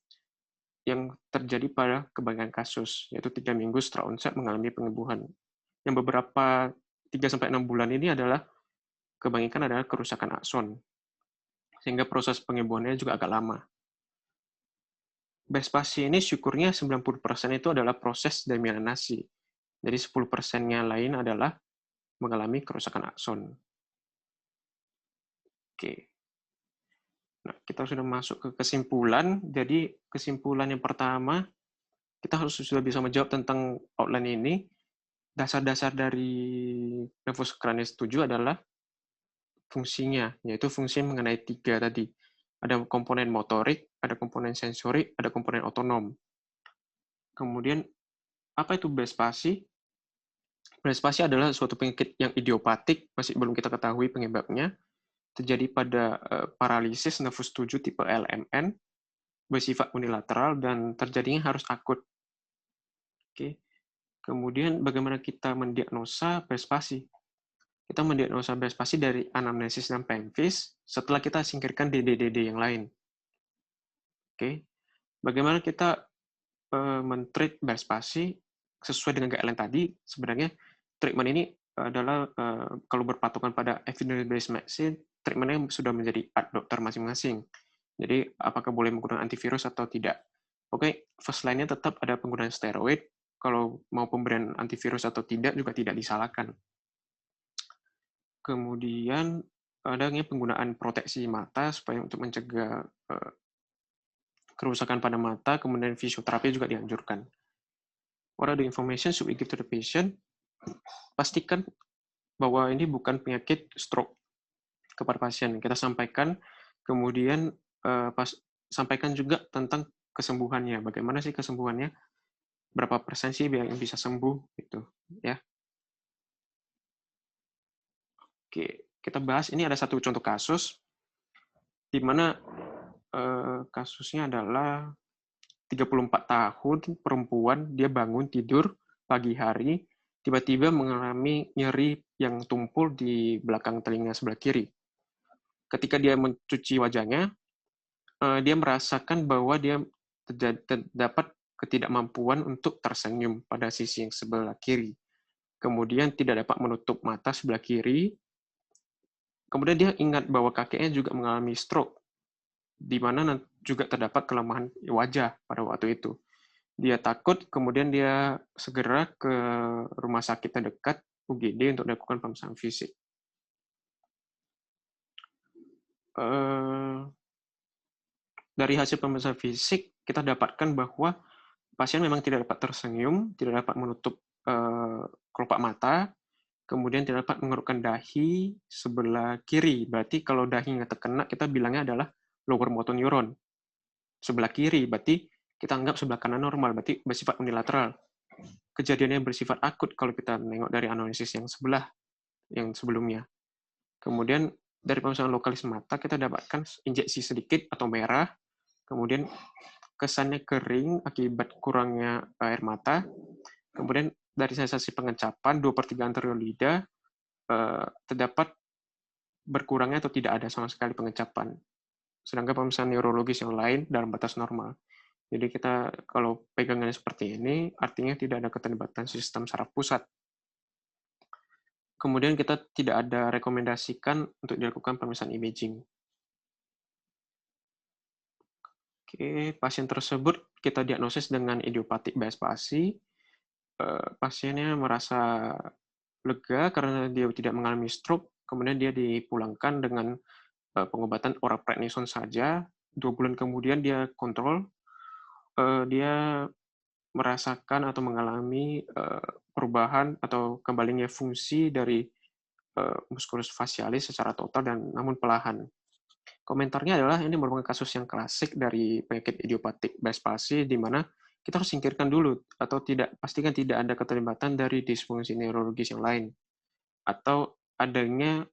yang terjadi pada kebanyakan kasus, yaitu 3 minggu setelah onset mengalami penyembuhan. Yang beberapa 3-6 bulan ini adalah kebanyakan adalah kerusakan akson, sehingga proses penyembuhannya juga agak lama. Bespasi ini syukurnya 90% itu adalah proses demyelinasi. Jadi 10%-nya lain adalah mengalami kerusakan akson. Oke. Nah, kita sudah masuk ke kesimpulan. Jadi kesimpulan yang pertama, kita harus sudah bisa menjawab tentang outline ini. Dasar-dasar dari nervus cranius 7 adalah fungsinya, yaitu fungsi mengenai 3 tadi. Ada komponen motorik, ada komponen sensorik, ada komponen otonom. Kemudian, apa itu bespasi? Bespasi adalah suatu penyakit yang idiopatik, masih belum kita ketahui penyebabnya, terjadi pada paralisis nervus 7 tipe LMN, bersifat unilateral, dan terjadinya harus akut. Oke. Kemudian, bagaimana kita mendiagnosa bespasi? Kita mendiagnosa bespasi dari anamnesis dan pemvis setelah kita singkirkan DD-DD yang lain. Oke. Bagaimana kita men-treat bespasi sesuai dengan guideline tadi? Sebenarnya treatment ini adalah kalau berpatokan pada evidence-based medicine, treatmentnya sudah menjadi art dokter masing-masing. Jadi apakah boleh menggunakan antivirus atau tidak? Oke, first line-nya tetap ada penggunaan steroid. Kalau mau pemberian antivirus atau tidak juga tidak disalahkan. Kemudian adanya penggunaan proteksi mata supaya untuk mencegah kerusakan pada mata, kemudian fisioterapi juga dianjurkan. What are the information should we give to the patient? Pastikan bahwa ini bukan penyakit stroke kepada pasien. Kita sampaikan, kemudian sampaikan juga tentang kesembuhannya. Bagaimana sih kesembuhannya? berapa persen sih yang bisa sembuh gitu ya. Oke, kita bahas ini ada satu contoh kasus di mana kasusnya adalah 34 tahun perempuan, dia bangun tidur pagi hari, tiba-tiba mengalami nyeri yang tumpul di belakang telinga sebelah kiri. Ketika dia mencuci wajahnya, dia merasakan bahwa dia terdapat ketidakmampuan untuk tersenyum pada sisi yang sebelah kiri. Kemudian tidak dapat menutup mata sebelah kiri. Kemudian dia ingat bahwa kakeknya juga mengalami stroke, di mana juga terdapat kelemahan wajah pada waktu itu. Dia takut, kemudian dia segera ke rumah sakit terdekat, UGD, untuk dilakukan pemeriksaan fisik. Dari hasil pemeriksaan fisik, kita dapatkan bahwa pasien memang tidak dapat tersenyum, tidak dapat menutup kelopak mata, kemudian tidak dapat mengerukkan dahi sebelah kiri. Berarti kalau dahinya terkena, kita bilangnya adalah lower motor neuron. Sebelah kiri, berarti kita anggap sebelah kanan normal, berarti bersifat unilateral. Kejadiannya bersifat akut kalau kita nengok dari analisis yang sebelumnya. Kemudian dari pemeriksaan lokalis mata, kita dapatkan injeksi sedikit atau merah, kemudian kesannya kering akibat kurangnya air mata, kemudian dari sensasi pengecapan 2/3 anterior lidah terdapat berkurangnya atau tidak ada sama sekali pengecapan. Sedangkan pemeriksaan neurologis yang lain dalam batas normal. Jadi kita kalau pegangannya seperti ini, artinya tidak ada keterlibatan sistem saraf pusat. Kemudian kita tidak ada rekomendasikan untuk dilakukan pemeriksaan imaging. Oke, pasien tersebut kita diagnosis dengan idiopatik bias palsi. Pasiennya merasa lega karena dia tidak mengalami stroke, kemudian dia dipulangkan dengan pengobatan oral prednison saja. 2 bulan kemudian dia kontrol, dia merasakan atau mengalami perubahan atau kembalinya fungsi dari musculus facialis secara total dan namun perlahan. Komentarnya adalah ini merupakan kasus yang klasik dari penyakit idiopatik bias palsi, di mana kita harus singkirkan dulu atau pastikan tidak ada keterlibatan dari disfungsi neurologis yang lain atau adanya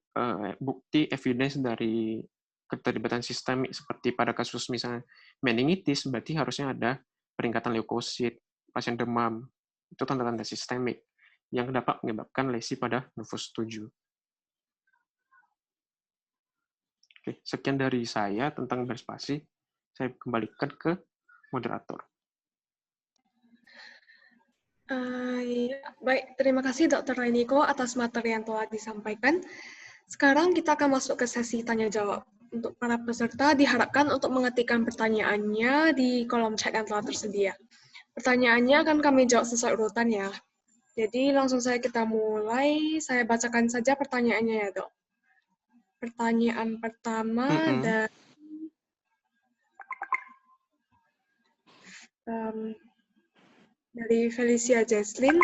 bukti evidence dari keterlibatan sistemik seperti pada kasus misalnya meningitis, berarti harusnya ada peningkatan leukosit, pasien demam, itu tanda-tanda sistemik yang dapat menyebabkan lesi pada nervus 7. Oke, sekian dari saya tentang bias palsi. Saya kembalikan ke moderator. Ya, baik, terima kasih Dr. Reniko atas materi yang telah disampaikan. Sekarang kita akan masuk ke sesi tanya-jawab. Untuk para peserta diharapkan untuk mengetikkan pertanyaannya di kolom chat yang telah tersedia. Pertanyaannya akan kami jawab sesuai urutan ya. Jadi langsung saja kita mulai. Saya bacakan saja pertanyaannya ya, Dok. Pertanyaan pertama dari Felicia Jesslyn.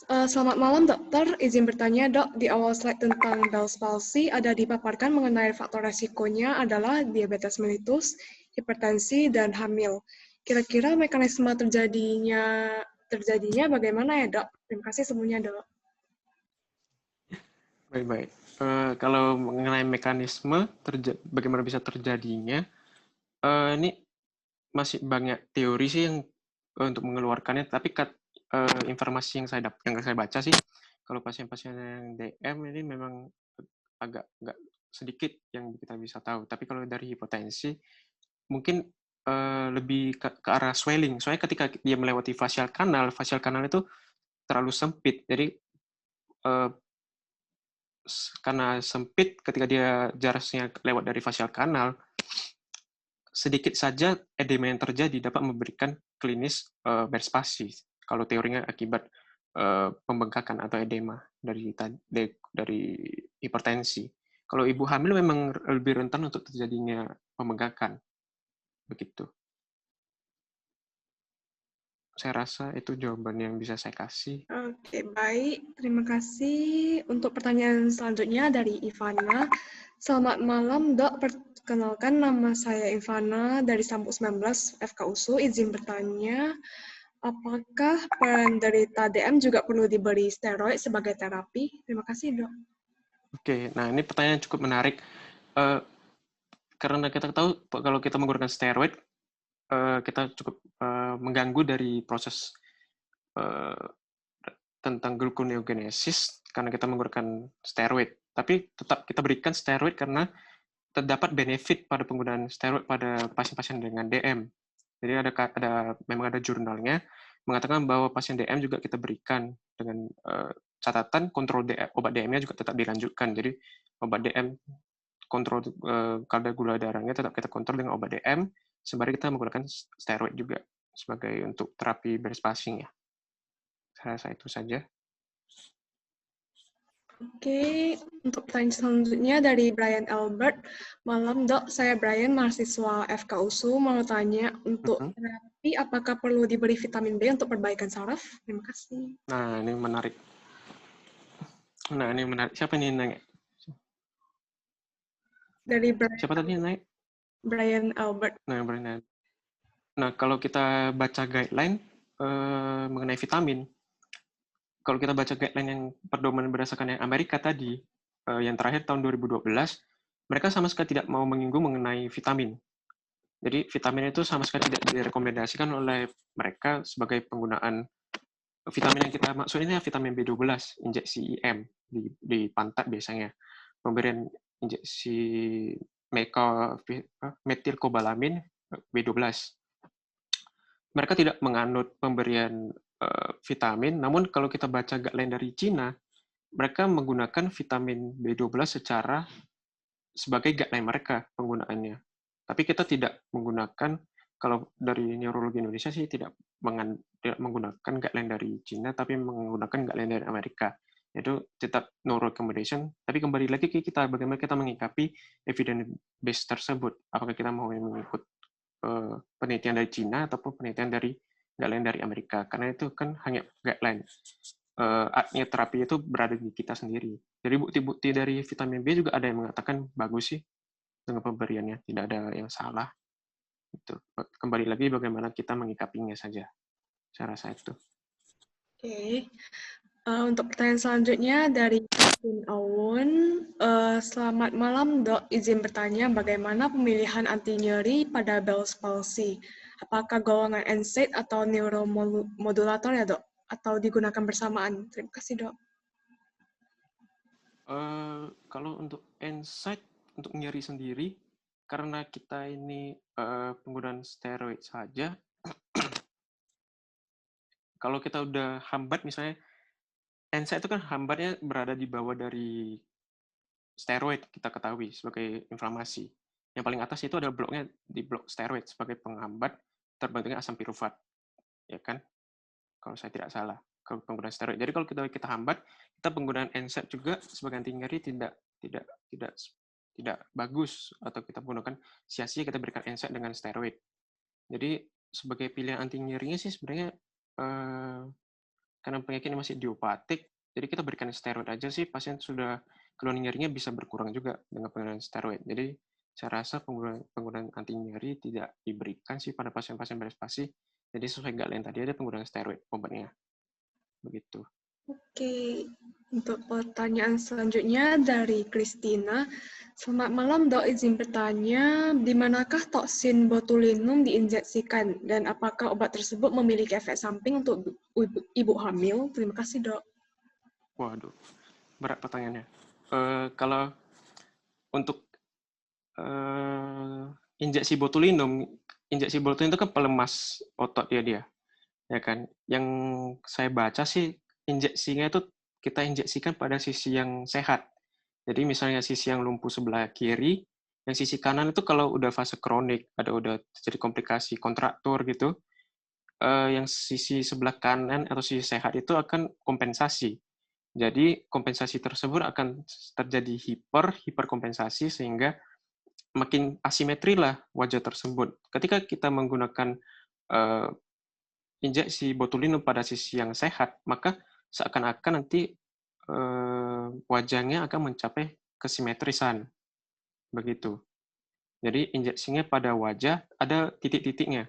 Selamat malam dokter, izin bertanya dok, di awal slide tentang Bell's palsy ada dipaparkan mengenai faktor resikonya adalah diabetes mellitus, hipertensi, dan hamil. Kira-kira mekanisme terjadinya bagaimana ya dok? Terima kasih sebelumnya dok. Baik-baik. Kalau mengenai mekanisme bagaimana bisa terjadinya, ini masih banyak teori sih yang untuk mengeluarkannya, tapi informasi yang saya baca sih, kalau pasien-pasien yang DM ini memang agak nggak sedikit yang kita bisa tahu. Tapi kalau dari hipotensi, mungkin lebih ke arah swelling. Soalnya ketika dia melewati facial kanal itu terlalu sempit. Jadi karena sempit, ketika dia jaraknya lewat dari facial kanal, sedikit saja edema yang terjadi dapat memberikan klinis Bell's palsy. Kalau teorinya akibat pembengkakan atau edema dari hipertensi. Kalau ibu hamil memang lebih rentan untuk terjadinya pembengkakan. Begitu. Saya rasa itu jawaban yang bisa saya kasih. Oke, baik. Terima kasih. Untuk pertanyaan selanjutnya dari Ivana. Selamat malam, Dok. Perkenalkan, nama saya Ivana dari Sampuk 19 FKUSU. Izin bertanya, Apakah penderita DM juga perlu diberi steroid sebagai terapi? Terima kasih, Dok. Oke, nah ini pertanyaan cukup menarik. Eh, karena kita tahu kalau kita menggunakan steroid, kita cukup mengganggu dari proses eh, tentang gluconeogenesis karena kita menggunakan steroid. Tapi tetap kita berikan steroid karena terdapat benefit pada penggunaan steroid pada pasien-pasien dengan DM. Jadi memang ada jurnalnya mengatakan bahwa pasien DM juga kita berikan dengan catatan kontrol obat DM-nya juga tetap dilanjutkan. Jadi obat DM kontrol kadar gula darahnya tetap kita kontrol dengan obat DM sembari kita menggunakan steroid juga sebagai untuk terapi beres passing ya. Saya rasa itu saja. Oke, untuk pertanyaan selanjutnya dari Brian Albert. Malam, Dok. Saya Brian, mahasiswa FKUSU. Mau tanya, untuk terapi apakah perlu diberi vitamin B untuk perbaikan saraf? Terima kasih. Nah, ini menarik. Siapa ini yang nanya? Dari Brian, Siapa tadi yang nanya? Brian Albert. Nah, kalau kita baca guideline mengenai vitamin, kalau kita baca guideline yang pedoman berdasarkan yang Amerika tadi, yang terakhir tahun 2012, mereka sama sekali tidak mau menyinggung mengenai vitamin. Jadi vitamin itu sama sekali tidak direkomendasikan oleh mereka sebagai penggunaan vitamin yang kita maksud ini vitamin B12, injeksi IM di pantat biasanya. Pemberian injeksi metilkobalamin B12. Mereka tidak menganut pemberian vitamin, namun kalau kita baca guideline dari Cina, mereka menggunakan vitamin B12 sebagai guideline mereka penggunaannya. Tapi kita tidak menggunakan, kalau dari neurologi Indonesia sih tidak menggunakan guideline dari Cina, tapi menggunakan guideline dari Amerika. Itu tetap no recommendation, tapi kembali lagi ke kita, bagaimana kita mengikapi evidence base tersebut. Apakah kita mau mengikut penelitian dari Cina ataupun penelitian dari guideline dari Amerika, karena itu kan hanya guideline. Artinya terapi itu berada di kita sendiri. Jadi bukti-bukti dari vitamin B juga ada yang mengatakan bagus sih dengan pemberiannya, tidak ada yang salah. Itu kembali lagi bagaimana kita mengikapinya saja. Saya rasa itu. Oke. Untuk pertanyaan selanjutnya dari Christine Awun. Selamat malam, Dok. Izin bertanya, bagaimana pemilihan anti nyeri pada Bell's palsy? Apakah golongan NSAID atau neuromodulator ya, Dok? Atau digunakan bersamaan? Terima kasih, Dok. Kalau untuk NSAID, untuk nyeri sendiri, karena kita ini penggunaan steroid saja, kalau kita udah hambat misalnya, NSAID itu kan hambatnya berada di bawah dari steroid, kita ketahui sebagai inflamasi. Yang paling atas itu ada bloknya di blok steroid sebagai penghambat terbentuknya asam pirufat, ya kan? Kalau saya tidak salah, kalau penggunaan steroid. Jadi kalau kita hambat, kita penggunaan NSAID juga sebagai anti nyeri tidak bagus, atau kita menggunakan sia-sia kita berikan NSAID dengan steroid. Jadi sebagai pilihan anti nyerinya sih sebenarnya karena penyakit ini masih idiopatik, jadi kita berikan steroid aja sih, pasien sudah keluhan nyerinya bisa berkurang juga dengan penggunaan steroid. Jadi saya rasa penggunaan anti nyeri tidak diberikan sih pada pasien-pasien beres pasi. Jadi sesuai guideline tadi ada penggunaan steroid obatnya. Begitu. Oke, untuk pertanyaan selanjutnya dari Christina. Selamat malam, Dok. Izin bertanya, di manakah toksin botulinum diinjeksikan dan apakah obat tersebut memiliki efek samping untuk ibu hamil? Terima kasih, Dok. Waduh, berat pertanyaannya. Kalau untuk injeksi botulinum itu kan pelemas otot dia, ya kan. Yang saya baca sih injeksinya itu kita injeksikan pada sisi yang sehat. Jadi misalnya sisi yang lumpuh sebelah kiri, yang sisi kanan itu kalau udah fase kronik, udah terjadi komplikasi kontraktur gitu, yang sisi sebelah kanan atau sisi sehat itu akan kompensasi. Jadi kompensasi tersebut akan terjadi hiperkompensasi sehingga makin asimetri lah wajah tersebut. Ketika kita menggunakan injeksi botulinum pada sisi yang sehat, maka seakan-akan nanti wajahnya akan mencapai kesimetrisan. Begitu. Jadi injeksinya pada wajah ada titik-titiknya.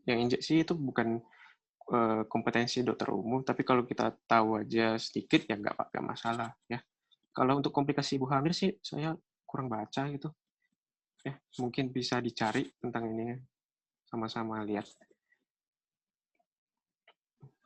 Yang injeksi itu bukan kompetensi dokter umum, tapi kalau kita tahu aja sedikit ya nggak masalah ya. Kalau untuk komplikasi ibu hamil sih saya kurang baca gitu. Ya, mungkin bisa dicari tentang ini sama-sama lihat.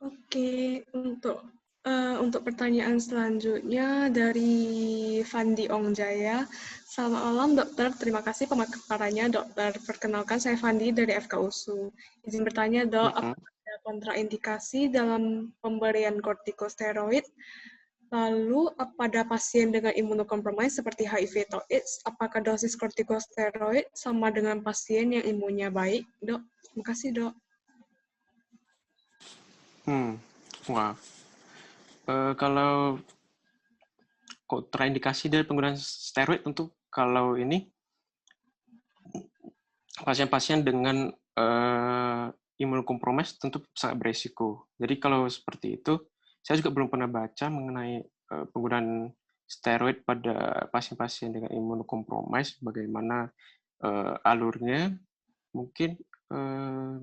Oke, untuk pertanyaan selanjutnya dari Fandi Ongjaya. Selamat malam dokter, terima kasih pemaparannya dokter. Perkenalkan saya Fandi dari FKUSU. Izin bertanya dok, Mm-mm. apakah ada kontraindikasi dalam pemberian kortikosteroid? Lalu pada pasien dengan imunokompromis seperti HIV atau AIDS, apakah dosis kortikosteroid sama dengan pasien yang imunnya baik, dok? Terima kasih dok. Wah, kalau kontraindikasi dari penggunaan steroid tentu kalau ini pasien-pasien dengan imunokompromis tentu sangat beresiko. Jadi kalau seperti itu, saya juga belum pernah baca mengenai penggunaan steroid pada pasien-pasien dengan imunokompromis, bagaimana alurnya, mungkin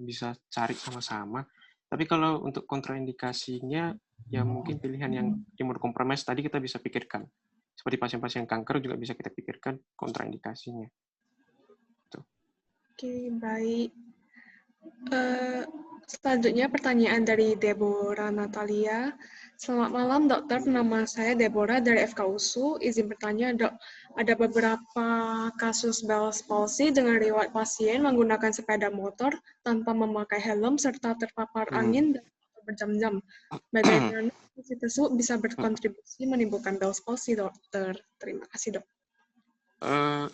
bisa cari sama-sama. Tapi kalau untuk kontraindikasinya, ya mungkin pilihan yang imunokompromis tadi kita bisa pikirkan. Seperti pasien-pasien kanker juga bisa kita pikirkan kontraindikasinya. Oke, baik. Selanjutnya pertanyaan dari Deborah Natalia. Selamat malam dokter, nama saya Deborah dari FKUSU. Izin bertanya dok, ada beberapa kasus Bell's palsy dengan riwayat pasien menggunakan sepeda motor tanpa memakai helm serta terpapar angin dan berjam-jam. Bagaimana kondisi tersebut bisa berkontribusi menimbulkan Bell's palsy dokter? Terima kasih dok.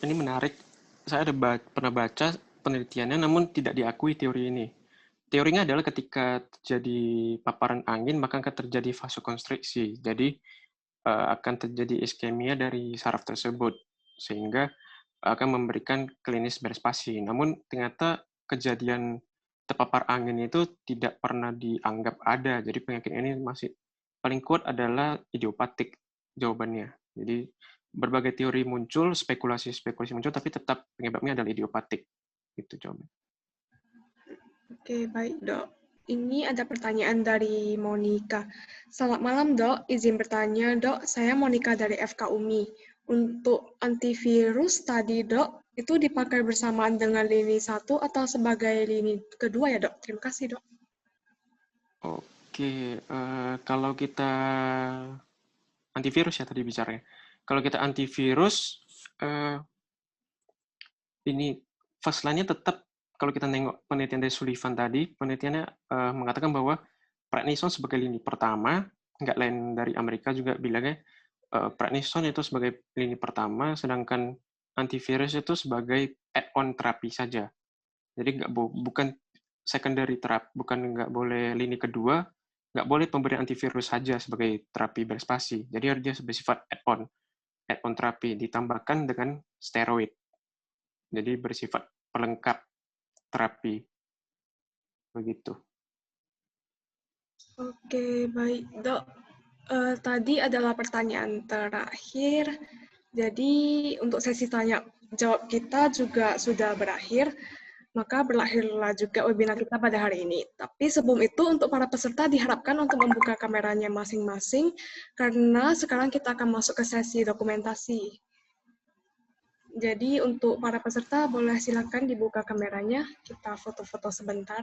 Ini menarik. Saya pernah baca penelitiannya, namun tidak diakui teori ini. Teorinya adalah ketika terjadi paparan angin, maka akan terjadi vasokonstriksi. Jadi, akan terjadi iskemia dari saraf tersebut, sehingga akan memberikan klinis Bell's palsy. Namun, ternyata kejadian terpapar angin itu tidak pernah dianggap ada. Jadi, penyakit ini masih paling kuat adalah idiopatik jawabannya. Jadi, berbagai teori muncul, spekulasi-spekulasi muncul, tapi tetap penyebabnya adalah idiopatik. Itu jawabannya. Oke, baik dok. Ini ada pertanyaan dari Monica. Selamat malam dok, izin bertanya dok, saya Monica dari FK UMI. Untuk antivirus tadi dok, itu dipakai bersamaan dengan lini 1 atau sebagai lini kedua ya dok? Terima kasih dok. Oke, kalau kita antivirus ya tadi bicaranya. Kalau kita antivirus, ini first line-nya tetap, kalau kita nengok penelitian dari Sullivan tadi, penelitiannya mengatakan bahwa prednison sebagai lini pertama, nggak lain dari Amerika juga bilangnya prednison itu sebagai lini pertama, sedangkan antivirus itu sebagai add-on terapi saja. Jadi bukan secondary terapi, bukan nggak boleh lini kedua, nggak boleh pemberian antivirus saja sebagai terapi Bell's palsy. Jadi harus dia bersifat add-on terapi ditambahkan dengan steroid. Jadi bersifat pelengkap terapi. Begitu. Oke, baik dok. Tadi adalah pertanyaan terakhir. Jadi untuk sesi tanya jawab kita juga sudah berakhir. Maka berakhirlah juga webinar kita pada hari ini. Tapi sebelum itu, untuk para peserta diharapkan untuk membuka kameranya masing-masing, karena sekarang kita akan masuk ke sesi dokumentasi. Jadi untuk para peserta, boleh silakan dibuka kameranya, kita foto-foto sebentar.